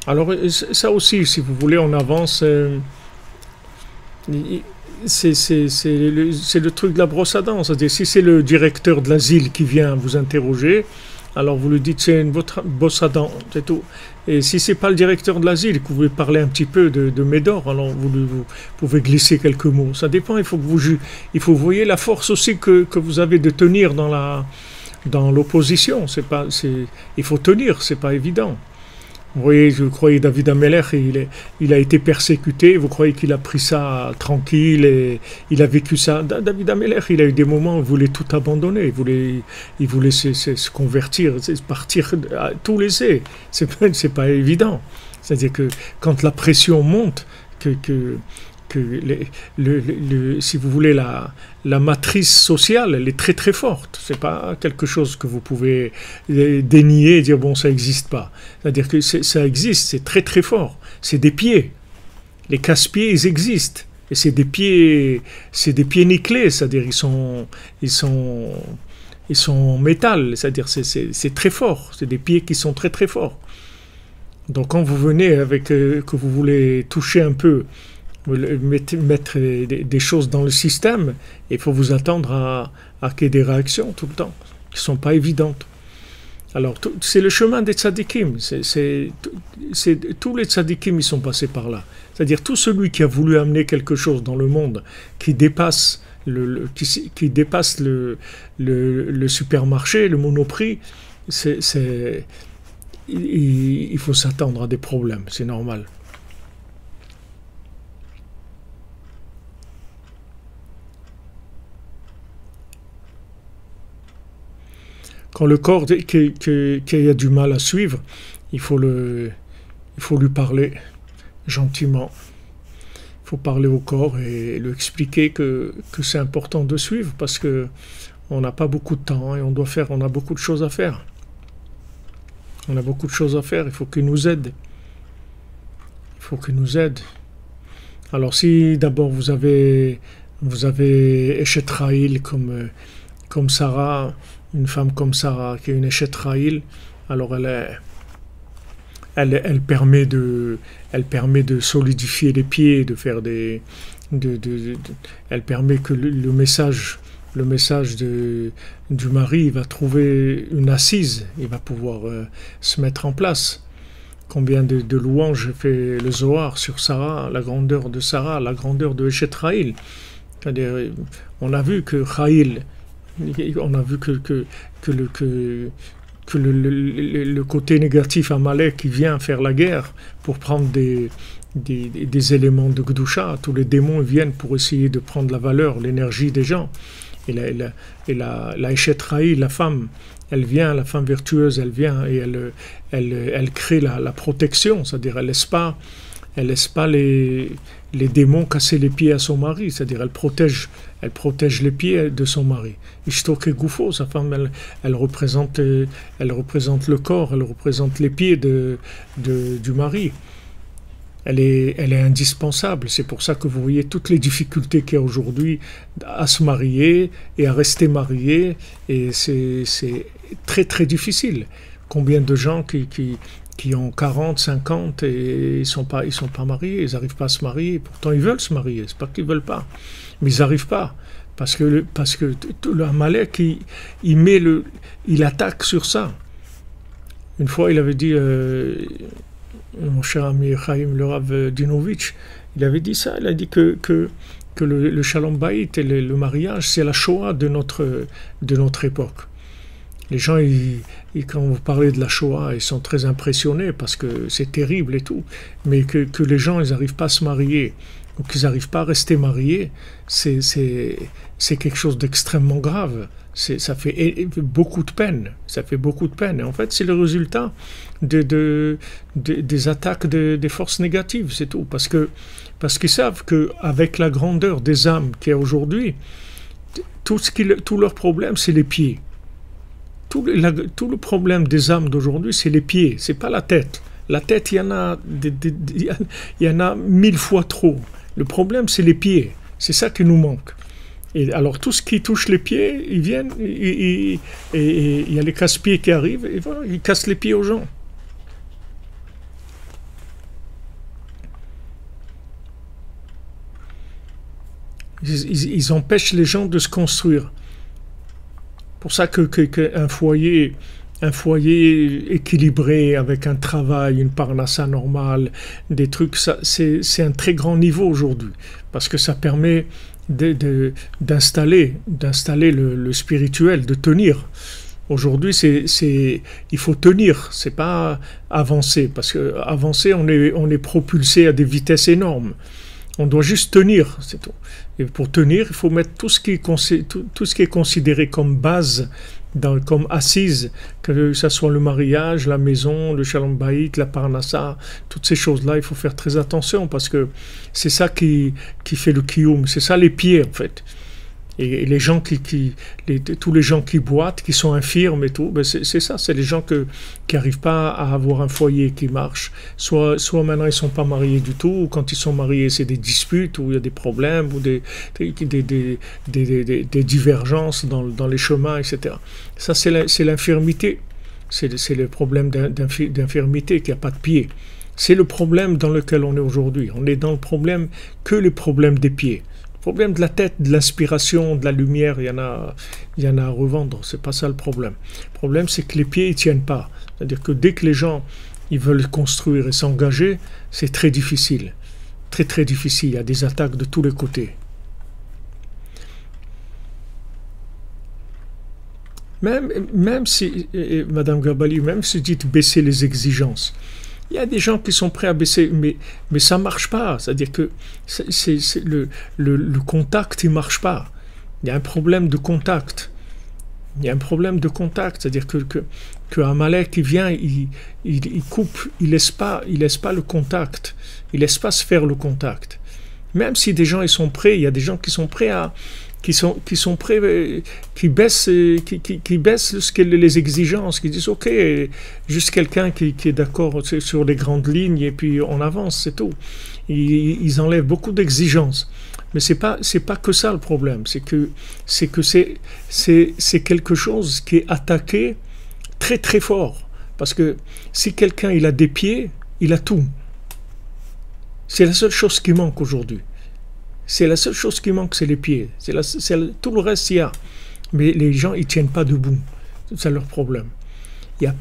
Alors, ça aussi, si vous voulez, on avance. C'est le truc de la brosse à dents. C'est-à-dire, si c'est le directeur de l'asile qui vient vous interroger, alors vous lui dites c'est une brosse à dents, c'est tout. Et si c'est pas le directeur de l'asile, que vous voulez parler un petit peu de Médor, alors vous pouvez glisser quelques mots. Ça dépend, il faut que il faut voyez la force aussi que vous avez de tenir dans l'opposition. Il faut tenir, c'est pas évident. Vous voyez, je croyais David Ameller, il a été persécuté, vous croyez qu'il a pris ça tranquille et il a vécu ça. David Ameller, il a eu des moments où il voulait tout abandonner, il voulait se convertir, partir, tout laisser. C'est pas évident. C'est-à-dire que quand la pression monte, si vous voulez, la matrice sociale, elle est très très forte. C'est pas quelque chose que vous pouvez dénier et dire bon, ça n'existe pas. C'est-à-dire que ça existe, c'est très très fort. C'est des pieds. Les casse-pieds, ils existent. Et c'est des pieds nickelés, c'est-à-dire ils sont en métal, c'est-à-dire c'est très fort. C'est des pieds qui sont très très forts. Donc quand vous venez avec que vous voulez toucher un peu, mettre des choses dans le système, il faut vous attendre à qu'il y ait des réactions tout le temps, qui ne sont pas évidentes. Alors, c'est le chemin des tzadikim. Tous les tzadikim, ils sont passés par là. C'est-à-dire, tout celui qui a voulu amener quelque chose dans le monde qui dépasse qui dépasse le supermarché, le monoprix, il faut s'attendre à des problèmes, c'est normal. Quand le corps qui a du mal à suivre, il faut lui parler gentiment. Il faut parler au corps et lui expliquer que c'est important de suivre parce que on n'a pas beaucoup de temps et on a beaucoup de choses à faire. On a beaucoup de choses à faire, il faut qu'il nous aide. Il faut qu'il nous aide. Alors si d'abord vous avez Eshet Rahil comme Sarah, une femme comme Sarah qui est une Eshet Rahil, alors elle permet de solidifier les pieds, de faire elle permet que le message du mari va trouver une assise, il va pouvoir se mettre en place. Combien de louanges fait le Zohar sur Sarah, la grandeur de Sarah, la grandeur de Eshet Rahil. C'est-à-dire, on a vu que Rahil, on a vu que le côté négatif Amalek qui vient faire la guerre pour prendre des éléments de Gdusha, tous les démons viennent pour essayer de prendre la valeur, l'énergie des gens. Et la Eshet Rahil, la femme, elle vient, la femme vertueuse, elle vient et elle crée la protection, c'est-à-dire elle laisse pas les démons casser les pieds à son mari, c'est-à-dire elle protège les pieds de son mari. Ishtoke Goufo, sa femme, elle représente le corps, elle représente les pieds du mari. Elle est indispensable. C'est pour ça que vous voyez toutes les difficultés qu'il y a aujourd'hui à se marier et à rester marié. Et c'est très très difficile. Combien de gens qui ont 40, 50 et ils sont pas mariés, ils n'arrivent pas à se marier. Pourtant ils veulent se marier, c'est pas qu'ils veulent pas, mais ils n'arrivent pas parce que le Amalek il attaque sur ça. Une fois il avait dit mon cher ami Chaim le Rav Dinovitch, il avait dit ça, il a dit que le Shalom Bayit et le mariage c'est la Shoah de notre époque. Les gens, quand vous parlez de la Shoah, ils sont très impressionnés parce que c'est terrible et tout. Mais que les gens, ils n'arrivent pas à se marier ou qu'ils n'arrivent pas à rester mariés, c'est quelque chose d'extrêmement grave. Ça fait beaucoup de peine. Ça fait beaucoup de peine. Et en fait, c'est le résultat des attaques des forces négatives, c'est tout. Parce qu'ils savent qu'avec la grandeur des âmes qu'il y a aujourd'hui, tout leur problème, c'est les pieds. Tout le problème des âmes d'aujourd'hui, c'est les pieds, c'est pas la tête. La tête, il y en a 1000 fois trop. Le problème, c'est les pieds. C'est ça qui nous manque. Et alors, tout ce qui touche les pieds, ils viennent, et il y a les casse-pieds qui arrivent, et voilà, ils cassent les pieds aux gens. ils empêchent les gens de se construire. Pour ça qu'un foyer, un foyer équilibré avec un travail, une parnassa normale, des trucs, c'est un très grand niveau aujourd'hui, parce que ça permet d'installer le spirituel, de tenir. Aujourd'hui, il faut tenir, c'est pas avancer, parce que avancer, on est propulsé à des vitesses énormes. On doit juste tenir, c'est tout. Et pour tenir, il faut mettre tout ce qui est considéré comme base, comme assise, que ce soit le mariage, la maison, le shalom bayit, la parnassa, toutes ces choses-là, il faut faire très attention, parce que c'est ça qui fait le kiyum, c'est ça les pieds en fait. Et les gens tous les gens qui boitent, qui sont infirmes et tout, ben c'est ça, c'est les gens qui n'arrivent pas à avoir un foyer qui marche. Soit maintenant ils ne sont pas mariés du tout, ou quand ils sont mariés c'est des disputes, où il y a des problèmes, ou des divergences dans les chemins, etc. Ça c'est l'infirmité, c'est le problème d'infirmité, qu'il n'y a pas de pied. C'est le problème dans lequel on est aujourd'hui. On est dans le problème que les problèmes des pieds. Le problème de la tête, de l'inspiration, de la lumière, il y en a à revendre. C'est pas ça le problème. Le problème, c'est que les pieds, ils tiennent pas. C'est-à-dire que dès que les gens, ils veulent construire et s'engager, c'est très difficile. Très, très difficile. Il y a des attaques de tous les côtés. Même si, Madame Gabali, même si vous dites baisser les exigences, il y a des gens qui sont prêts à baisser, mais ça ne marche pas. C'est-à-dire que le contact, il ne marche pas. Il y a un problème de contact. Il y a un problème de contact. C'est-à-dire que Amalek, il vient, il coupe, il laisse pas le contact. Il ne laisse pas se faire le contact. Même si des gens ils sont prêts, il y a des gens qui sont prêts qui baissent les exigences, qui disent ok, juste quelqu'un qui est d'accord sur les grandes lignes et puis on avance, c'est tout. Ils enlèvent beaucoup d'exigences, mais c'est pas que ça le problème, c'est que c'est quelque chose qui est attaqué très très fort, parce que si quelqu'un il a des pieds, il a tout. C'est la seule chose qui manque aujourd'hui. C'est la seule chose qui manque, c'est les pieds. Tout le reste, il y a. Mais les gens, ils ne tiennent pas debout. C'est leur problème. Il n'y a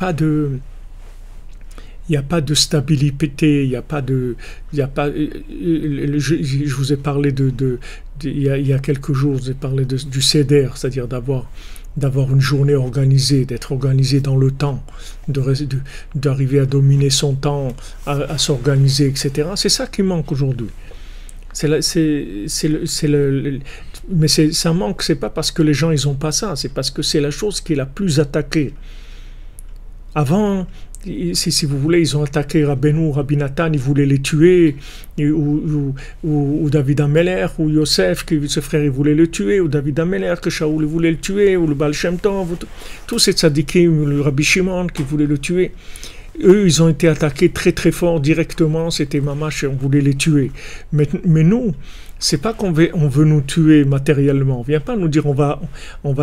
pas de stabilité, il n'y a pas de... je vous ai parlé il y a quelques jours, je vous ai parlé du seder, c'est-à-dire d'avoir une journée organisée, d'être organisé dans le temps, d'arriver à dominer son temps, à s'organiser, etc. C'est ça qui manque aujourd'hui. Mais ça manque, c'est pas parce que les gens ils ont pas ça, c'est parce que c'est la chose qui est la plus attaquée. Avant, si vous voulez, ils ont attaqué Rabbi Nathan, ils voulaient les tuer, ou David Ameler, ou Yosef, ce frère, il voulait le tuer, ou David Ameler, que Shaoul voulait le tuer, ou le Baal Shem Tov, tous ces tzadikim, le Rabbi Shimon qui voulait le tuer. Eux, ils ont été attaqués très très fort directement, c'était mamache et on voulait les tuer. Mais nous, c'est pas qu'on veut nous tuer matériellement. On vient pas nous dire on va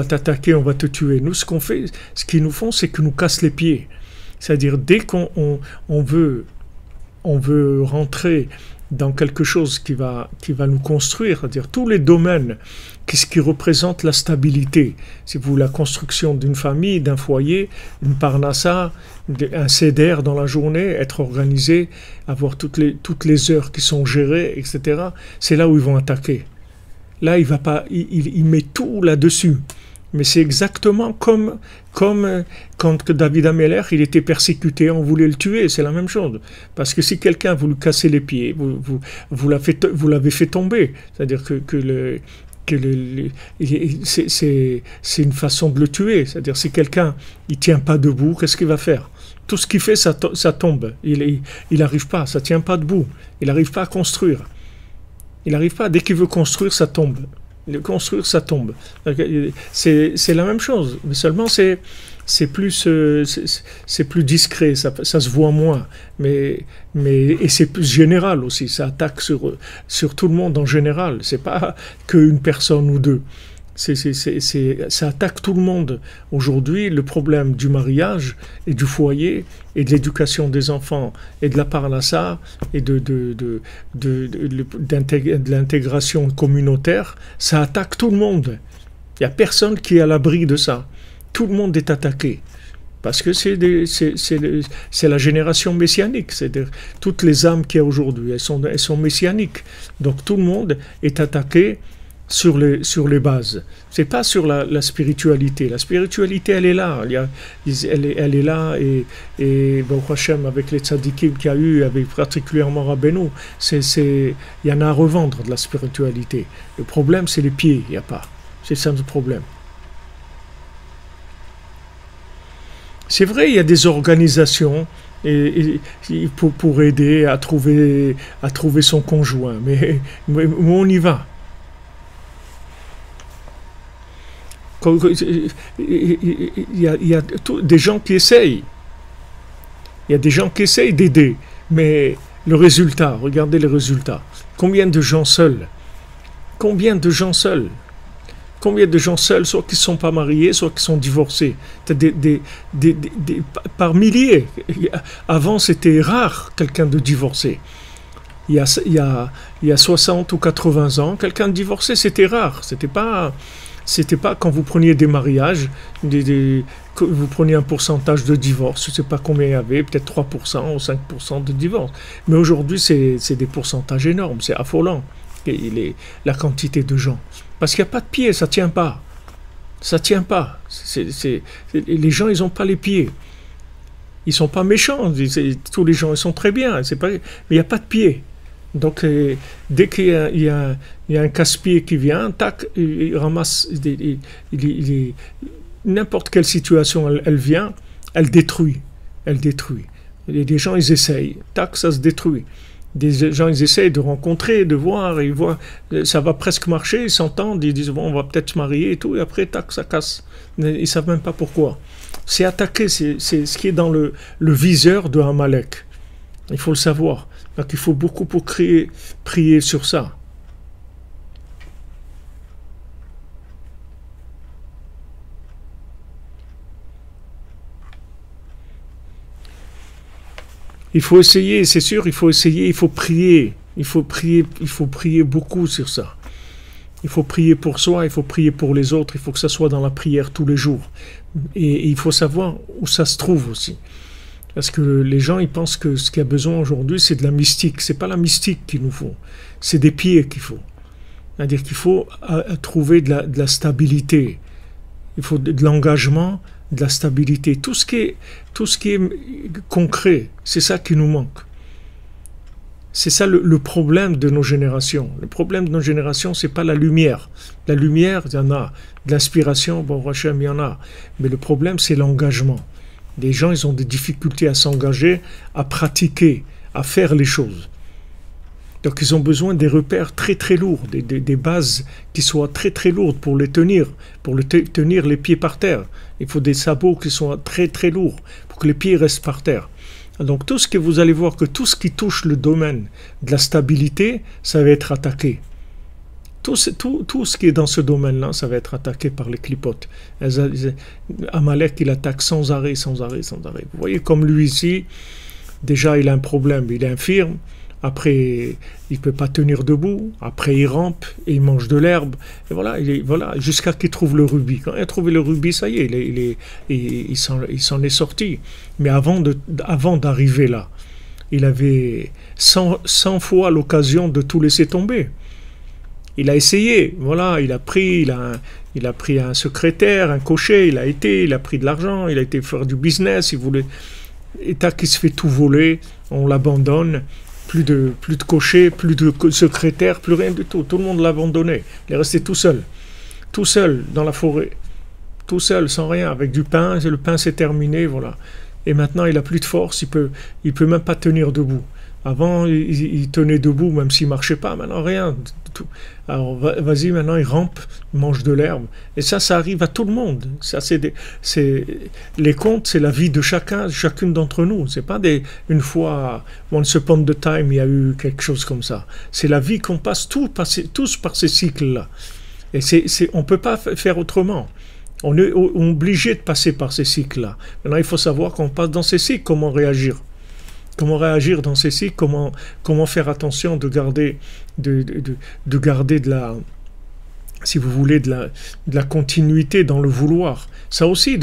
t'attaquer, on va te tuer. Nous, ce qu'on fait, ce qu'ils nous font, c'est qu'ils nous cassent les pieds. C'est-à-dire dès qu'on veut rentrer dans quelque chose qui va nous construire, c'est-à-dire tous les domaines qui représentent la stabilité. Si vous la construction d'une famille, d'un foyer, une parnassa, un seder dans la journée, être organisé, avoir toutes les heures qui sont gérées, etc. C'est là où ils vont attaquer. Là, il met tout là-dessus. Mais c'est exactement comme quand David Ameler, il était persécuté, on voulait le tuer, c'est la même chose. Parce que si quelqu'un vous lui cassez les pieds, vous l'avez fait tomber. C'est-à-dire c'est une façon de le tuer. C'est-à-dire si quelqu'un il tient pas debout, qu'est-ce qu'il va faire? Tout ce qu'il fait, ça tombe. Il n'arrive pas, ça tient pas debout. Il n'arrive pas à construire. Il n'arrive pas, dès qu'il veut construire, ça tombe. Construire, ça tombe. C'est la même chose, mais seulement c'est plus discret, ça se voit moins, et c'est plus général aussi, ça attaque sur tout le monde en général, c'est pas qu'une personne ou deux. Ça attaque tout le monde. Aujourd'hui, le problème du mariage et du foyer et de l'éducation des enfants et de la parnassa et de l'intégration communautaire, ça attaque tout le monde. Il n'y a personne qui est à l'abri de ça. Tout le monde est attaqué. Parce que c'est la génération messianique. C'est-à-dire, toutes les âmes qu'il y a aujourd'hui, elles sont messianiques. Donc tout le monde est attaqué sur les bases. C'est pas sur la spiritualité. La spiritualité, elle est là. Elle est là et Baruch Hashem, avec les tzadikim qu'il y a eu, avec particulièrement Rabbeinu, il y en a à revendre de la spiritualité. Le problème, c'est les pieds. Il n'y a pas. C'est ça le problème. C'est vrai, il y a des organisations pour aider à trouver son conjoint, mais où on y va? Il y a des gens qui essayent. Il y a des gens qui essayent d'aider, mais le résultat, regardez les résultats. Combien de gens seuls? Combien de gens seuls? Combien de gens seuls, soit qui ne sont pas mariés, soit qui sont divorcés? Par milliers. Avant, c'était rare quelqu'un de divorcé. Il y a 60 ou 80 ans, quelqu'un de divorcé, c'était rare. C'était pas quand vous preniez des mariages, vous preniez un pourcentage de divorce. Je ne sais pas combien il y avait, peut-être 3% ou 5% de divorce. Mais aujourd'hui, c'est des pourcentages énormes. C'est affolant, la quantité de gens. Parce qu'il n'y a pas de pied, ça ne tient pas. Ça ne tient pas. Les gens, ils n'ont pas les pieds. Ils ne sont pas méchants. Tous les gens, ils sont très bien. Mais il n'y a pas de pied. Donc, dès qu'il y a un casse-pied qui vient, tac, il ramasse. N'importe quelle situation, elle vient, elle détruit. Elle détruit. Et des gens, ils essayent. Tac, ça se détruit. Des gens, ils essayent de rencontrer, de voir, ils voient, ça va presque marcher, ils s'entendent, ils disent, bon, on va peut-être se marier et tout, et après, tac, ça casse. Ils ne savent même pas pourquoi. C'est attaqué, c'est ce qui est dans le viseur de Amalek. Il faut le savoir. Donc, il faut beaucoup pour prier sur ça. Il faut essayer, c'est sûr, il faut essayer, il faut prier. Il faut prier beaucoup sur ça. Il faut prier pour soi, il faut prier pour les autres, il faut que ça soit dans la prière tous les jours. Et il faut savoir où ça se trouve aussi. Parce que les gens, ils pensent que ce qu'il y a besoin aujourd'hui, c'est de la mystique. C'est pas la mystique qu'il nous faut, c'est des pieds qu'il faut. C'est-à-dire qu'il faut trouver de la stabilité. Il faut de l'engagement, de la stabilité. Tout ce qui est concret, c'est ça qui nous manque. C'est ça le problème de nos générations. Le problème de nos générations, c'est pas la lumière. La lumière, il y en a. De l'inspiration, bon, Hachem, il y en a. Mais le problème, c'est l'engagement. Les gens, ils ont des difficultés à s'engager, à pratiquer, à faire les choses. Donc, ils ont besoin des repères très très lourds, des bases qui soient très très lourdes pour les tenir, tenir les pieds par terre. Il faut des sabots qui soient très très lourds pour que les pieds restent par terre. Donc, tout ce que vous allez voir, que tout ce qui touche le domaine de la stabilité, ça va être attaqué. Tout ce qui est dans ce domaine-là, ça va être attaqué par les clipotes. Amalek, il attaque sans arrêt, sans arrêt, sans arrêt. Vous voyez, comme lui ici, déjà il a un problème, il est infirme, après il ne peut pas tenir debout, après il rampe, et il mange de l'herbe, et voilà, jusqu'à qu'il trouve le rubis. Quand il a trouvé le rubis, ça y est, il s'en est sorti. Mais avant d'arriver là, il avait 100 fois l'occasion de tout laisser tomber. Il a essayé, voilà, il a pris un secrétaire, un cocher, il a pris de l'argent, il a été faire du business, il voulait, et tac, il se fait tout voler, on l'abandonne, plus de cocher, plus de secrétaire, plus rien du tout le monde l'a abandonné, il est resté tout seul dans la forêt, tout seul, sans rien, avec du pain, le pain s'est terminé, voilà, et maintenant il a plus de force, il peut même pas tenir debout. Avant, il tenait debout, même s'il ne marchait pas. Maintenant, rien. Tout. Alors, vas-y, maintenant, il rampe, il mange de l'herbe. Et ça arrive à tout le monde. Ça, les contes, c'est la vie de chacune d'entre nous. C'est pas une fois, once upon a time, il y a eu quelque chose comme ça. C'est la vie qu'on passe tous par ces cycles-là. Et on ne peut pas faire autrement. On est obligé de passer par ces cycles-là. Maintenant, il faut savoir qu'on passe dans ces cycles, comment réagir. Comment réagir dans ces cycles, comment faire attention de garder de la, si vous voulez, de la continuité dans le vouloir. Ça aussi,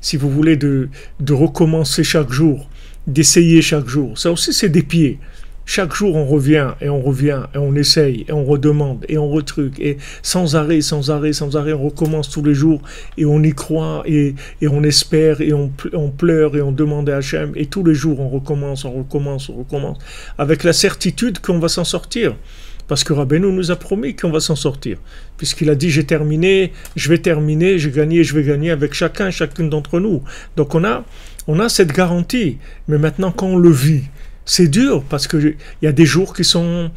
si vous voulez, de recommencer chaque jour, d'essayer chaque jour. Ça aussi, c'est des pieds. Chaque jour, on revient, et on essaye, et on redemande, et on retruque, et sans arrêt, on recommence tous les jours, et on y croit, et on espère, et on pleure, et on demande à Hachem, et tous les jours, on recommence, avec la certitude qu'on va s'en sortir. Parce que Rabbeinu nous a promis qu'on va s'en sortir. Puisqu'il a dit, j'ai terminé, je vais terminer, j'ai gagné, je vais gagner avec chacune d'entre nous. Donc on a cette garantie. Mais maintenant, quand on le vit, c'est dur parce que il y a des jours qui sont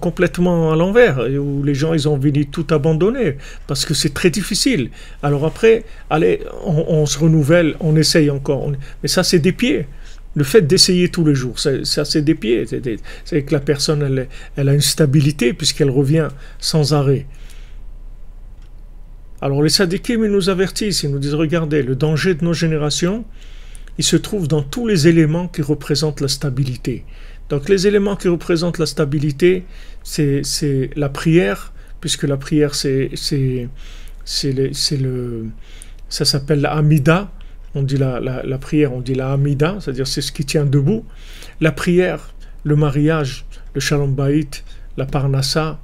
complètement à l'envers, où les gens, ils ont envie de tout abandonner. Parce que c'est très difficile. Alors après, allez, on se renouvelle, on essaye encore. Mais ça, c'est des pieds. Le fait d'essayer tous les jours, ça c'est des pieds. C'est que la personne, elle a une stabilité puisqu'elle revient sans arrêt. Alors les sadikim, ils nous avertissent, ils nous disent, regardez, le danger de nos générations, il se trouve dans tous les éléments qui représentent la stabilité. Donc les éléments qui représentent la stabilité, c'est la prière, puisque la prière, ça s'appelle la Hamida. On dit la prière, on dit la Hamida, c'est-à-dire c'est ce qui tient debout. La prière, le mariage, le shalom bayit, la parnassa,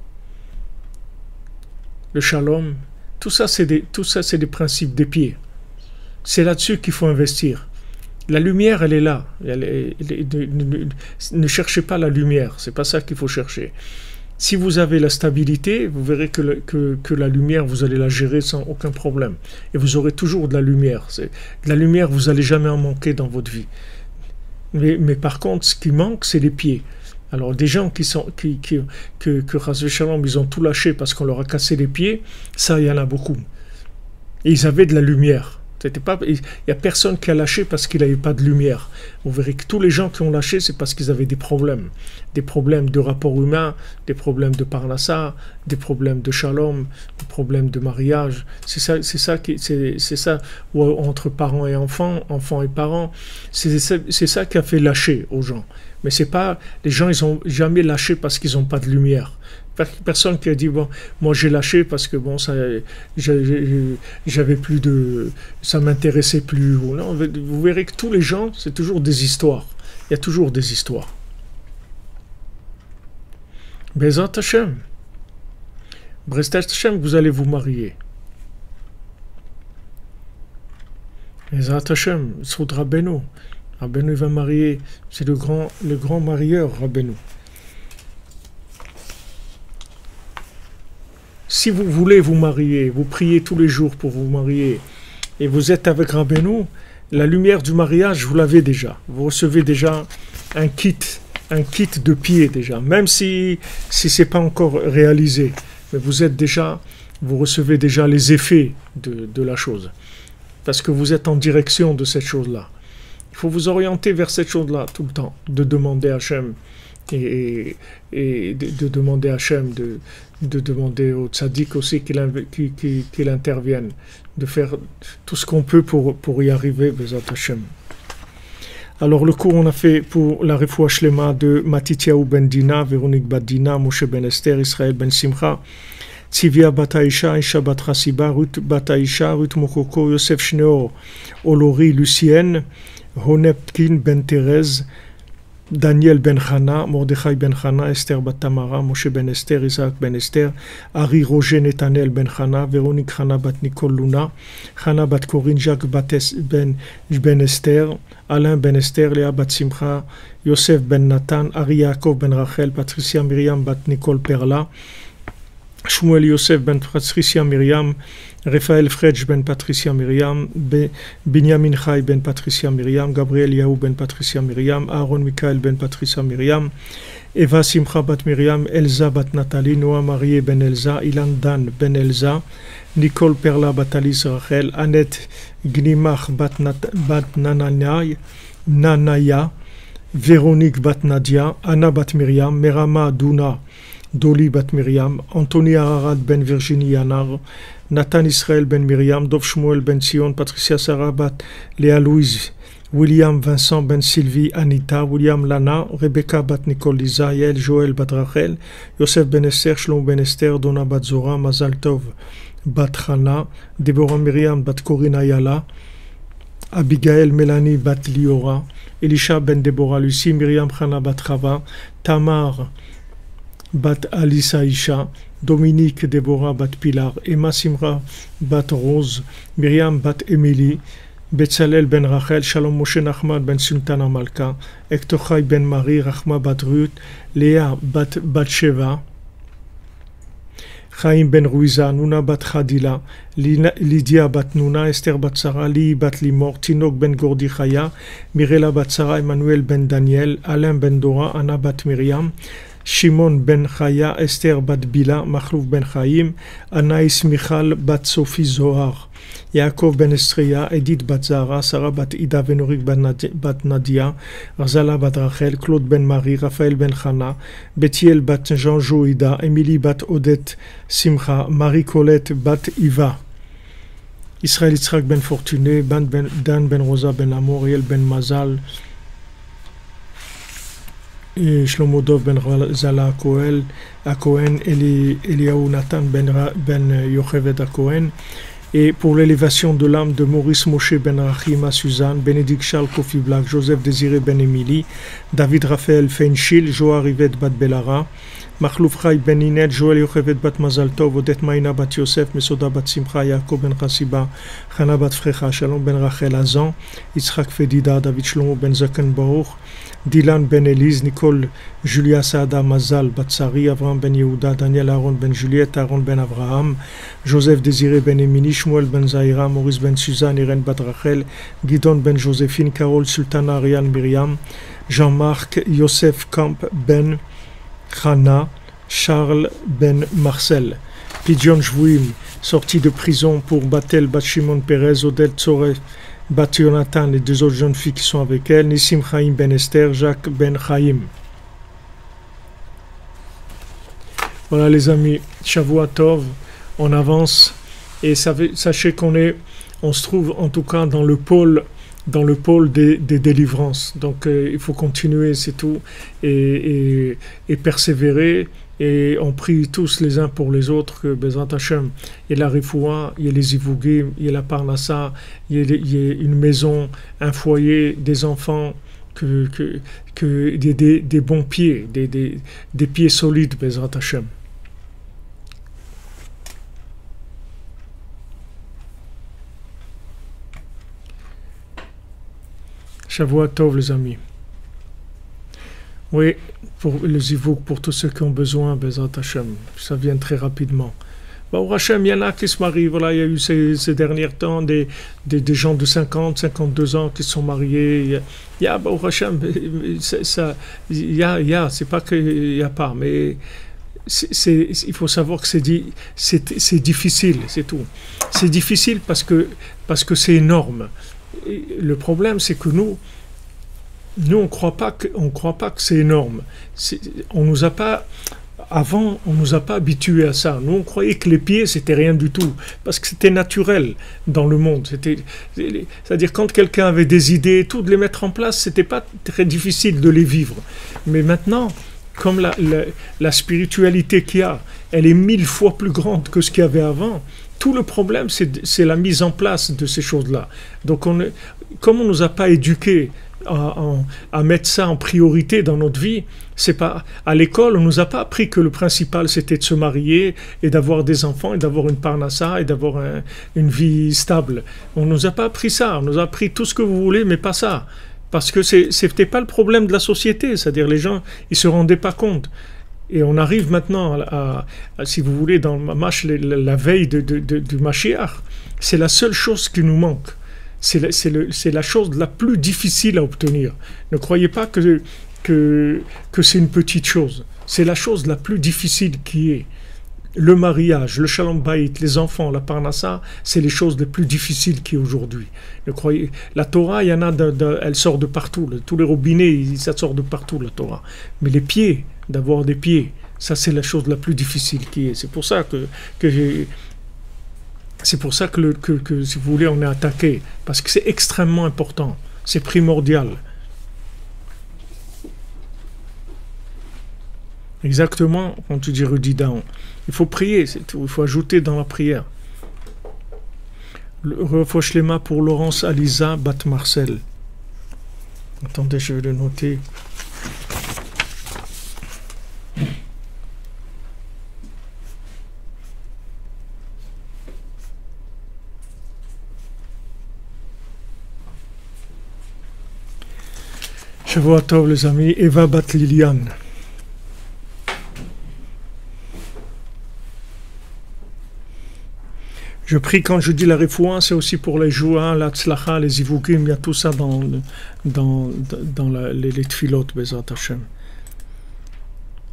le shalom, tout ça c'est des principes des pieds. C'est là-dessus qu'il faut investir. La lumière, elle est là. Ne cherchez pas la lumière, c'est pas ça qu'il faut chercher. Si vous avez la stabilité, vous verrez que la lumière, vous allez la gérer sans aucun problème. Et vous aurez toujours de la lumière. De la lumière, vous n'allez jamais en manquer dans votre vie. Mais par contre, ce qui manque, c'est les pieds. Alors des gens que Chas v'Shalom, ils ont tout lâché parce qu'on leur a cassé les pieds, ça, il y en a beaucoup. Et ils avaient de la lumière. Il n'y a personne qui a lâché parce qu'il n'avait pas de lumière. Vous verrez que tous les gens qui ont lâché, c'est parce qu'ils avaient des problèmes de rapport humain, des problèmes de parnassa, des problèmes de shalom, des problèmes de mariage. C'est ça où, entre parents et enfants et parents, c'est ça qui a fait lâcher aux gens. Mais c'est pas, les gens, ils ont jamais lâché parce qu'ils n'ont pas de lumière. Personne qui a dit, bon, moi j'ai lâché parce que bon, j'avais plus de, ça m'intéressait plus. Non, vous verrez que tous les gens, c'est toujours des histoires. Il y a toujours des histoires. Bezat Hashem. Bezat Hashem, vous allez vous marier. Bezat Hashem, Soud Rabbeinu. Rabbeinu va marier, c'est le grand marieur, Rabbeinu. Si vous voulez vous marier, vous priez tous les jours pour vous marier, et vous êtes avec Rabbeinu, la lumière du mariage, vous l'avez déjà. Vous recevez déjà un kit de pied déjà, même si ce n'est pas encore réalisé. Mais vous recevez déjà les effets de la chose. Parce que vous êtes en direction de cette chose-là. Il faut vous orienter vers cette chose-là tout le temps, de demander à Hachem, et de demander à Hachem, de demander au tzaddik aussi qu'il intervienne, de faire tout ce qu'on peut pour y arriver, Bezat Hachem. Alors le cours on a fait pour la refoua shlema de Matityahu ben Dina, Véronique bat Dina, Moshe ben Esther, Israël ben Simcha, Tzivia bat Aisha, Isha bat Hasiba, Ruth bat Aisha, Ruth Mokoko, Yosef Shneor, Olori, Lucienne, Honepkin ben Thérèse, Daniel ben Chana, Mordechai ben Chana, Esther bat Tamara, Moshe ben Esther, Isaac ben Esther, Ari Roger Netanel ben Chana, Véronique Chana bat Nicole Luna, Chana bat Corinne, Jacques bat ben Esther, Alain ben Esther, Léa bat Simcha, Yosef ben Nathan, Ari Yaakov ben Rachel, Patricia Myriam bat Nicole Perla, Shmuel Yosef ben Patricia Myriam, Raphaël Fredj ben Patricia Myriam, Binyamin Chai ben Patricia Myriam, Gabriel Yahou ben Patricia Myriam, Aaron Michael ben Patricia Myriam, Eva Simcha bat Myriam, Elsa bat Nathalie, Noah Marie ben Elsa, Ilan Dan ben Elsa, Nicole Perla bat Alice Rachel, Annette Gnimach bat Nanaya, Véronique bat Nadia, Anna bat Myriam, Merama Duna Doli bat Miriam, Anthony Ararat ben Virginie Yanar, Nathan Israël ben Miriam, Dov Shmuel ben Sion, Patricia Sarah bat Léa Louise, William Vincent ben Sylvie Anita, William Lana, Rebecca bat Nicole Lisa, Yael Joël bat Rachel, Yosef ben Esther, Shlom ben Esther, Donna bat Zora, Mazal Tov bat Chana, Deborah Miriam bat Corinne Ayala, Abigail Mélanie bat Liora, Elisha ben Deborah Lucie, Myriam Chana bat Chava, Tamar bat Alice Aisha, Dominique Deborah bat Pilar, Emma Simra bat Rose, Myriam bat Émilie, Betzalel ben Rachel, Shalom Moshe Nachman ben Sultana Malka, Hector Chai ben Marie, Rachma bat Ruth, Léa bat Batsheva, Chaim ben Ruiza, Nuna bat Khadila, Lydia bat Nuna, Esther bat Sarah, Li bat Limor, Tinok ben Gordi Chaya, Mirela bat Sarah, Emmanuel ben Daniel, Alain ben Dora, Anna bat Myriam, Shimon ben Chaya, Esther bat Bila, Machlouf ben Chaim, Anaïs Michal bat Sophie Zohar, Yaakov ben Estria, Edith bat Zara, Sarah bat Ida Venorik bat Nadia, Razala bat Rachel, Claude ben Marie, Raphaël ben Chana, Bethiel bat Jean Joïda, Émilie bat Odette Simcha, Marie-Colette bat Iva, Israël Yitzhak ben Fortuné, Dan ben Rosa ben Amoriel ben Mazal, et Shlomo Dov ben Zala à Cohen, Eliaou Nathan ben Yocheved à Cohen, et pour l'élévation de l'âme de Maurice Moshe ben Rachim à Suzanne, Bénédicte Charles Kofi Black, Joseph Désiré ben Émilie, David Raphaël Feinchil, Joar Yvette bat Belara, Machlouf Chai ben Inet, Joël Yocheved bat Mazal Tov, Odette Maïna bat Yosef, Mesoda bat Simcha, Yaakov ben Chassiba, Chana bat Frecha, Shalom ben Rachel Azan, Yitzhak Fedida, David Shlomo ben Zaken Baruch, Dylan ben Elise, Nicole Julia Saada Mazal Batsari, Avram ben Yehuda, Daniel Aaron ben Juliette, Aaron ben Avraham, Joseph Désiré ben Emini, Shmuel ben Zahira, Maurice ben Suzanne, Irène bat Rachel, Guidon ben Joséphine, Carole Sultana, Ariane Myriam, Jean-Marc Yosef Camp ben Chana, Charles ben Marcel, Pidion Jouim, sorti de prison pour Batel bat Shimon Perez, Odel Tzoref bat Jonathan et deux autres jeunes filles qui sont avec elle, Nissim Chaim ben Esther, Jacques ben Chaim. Voilà les amis, Shavua Tov, on avance et sachez on se trouve en tout cas dans le pôle des délivrances. Donc il faut continuer, c'est tout, et persévérer. Et on prie tous les uns pour les autres que Bezrat Hashem, il y a la Rifoua, il y a les Ivougim, il y a la Parnassa, il y a une maison, un foyer, des enfants, des bons pieds, des pieds solides, Bezrat Hashem. Shavua Tov les amis. Oui, pour le Zivouk, pour tous ceux qui ont besoin, Bezrat Hashem, ça vient très rapidement. Au Hashem, il y en a qui se marient, voilà, il y a eu ces derniers temps des gens de 50, 52 ans qui se sont mariés. Il y a, au Hashem, c'est pas qu'il n'y a pas, mais il faut savoir que c'est difficile, c'est tout. C'est difficile parce que c'est énorme. Et le problème, c'est que nous on ne croit pas que c'est énorme. On nous a pas habitués à ça. Nous, on croyait que les pieds, c'était rien du tout, parce que c'était naturel dans le monde. C'est-à-dire, quand quelqu'un avait des idées et tout, de les mettre en place, c'était pas très difficile de les vivre. Mais maintenant, comme la spiritualité qu'il y a, elle est 1000 fois plus grande que ce qu'il y avait avant. Tout le problème, c'est la mise en place de ces choses-là. Donc, comme on nous a pas éduqués à mettre ça en priorité dans notre vie, c'est pas à l'école, on nous a pas appris que le principal c'était de se marier et d'avoir des enfants et d'avoir une parnassa et d'avoir une vie stable. On nous a pas appris ça, on nous a appris tout ce que vous voulez, mais pas ça, parce que c'était pas le problème de la société, c'est-à-dire les gens ils se rendaient pas compte. Et on arrive maintenant si vous voulez, dans la veille du Mashiach, c'est la seule chose qui nous manque. C'est la chose la plus difficile à obtenir. Ne croyez pas que c'est une petite chose. C'est la chose la plus difficile qui est. Le mariage, le shalom bayit, les enfants, la parnassa, c'est les choses les plus difficiles qui est aujourd'hui. Ne croyez, la Torah, il y en a, elle sort de partout. Tous les robinets, ça sort de partout, la Torah. Mais les pieds, d'avoir des pieds, Ça, c'est la chose la plus difficile qui est. C'est pour ça c'est pour ça que, si vous voulez, on est attaqué. Parce que c'est extrêmement important. C'est primordial. Exactement, quand tu dis Rudidan. Il faut prier, c'est tout. Il faut ajouter dans la prière. Le refosh lema pour Laurence Alisa Bat Marcel. Attendez, je vais le noter. Shavua Tov les amis, Eva Bat Liliane. Je prie quand je dis la refoua, c'est aussi pour les joua, la tzlacha, les ivukim, il y a tout ça dans les tfilot, Bezrat Hashem.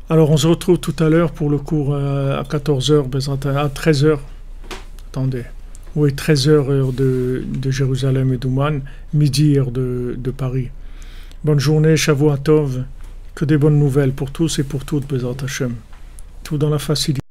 Alors on se retrouve tout à l'heure pour le cours à 14h, à 13h. Attendez. Oui, 13h heure de Jérusalem et d'Ouman, midi heure de Paris. Bonne journée, Shavua Tov, que des bonnes nouvelles pour tous et pour toutes, Bezrat Hashem. Tout dans la facilité.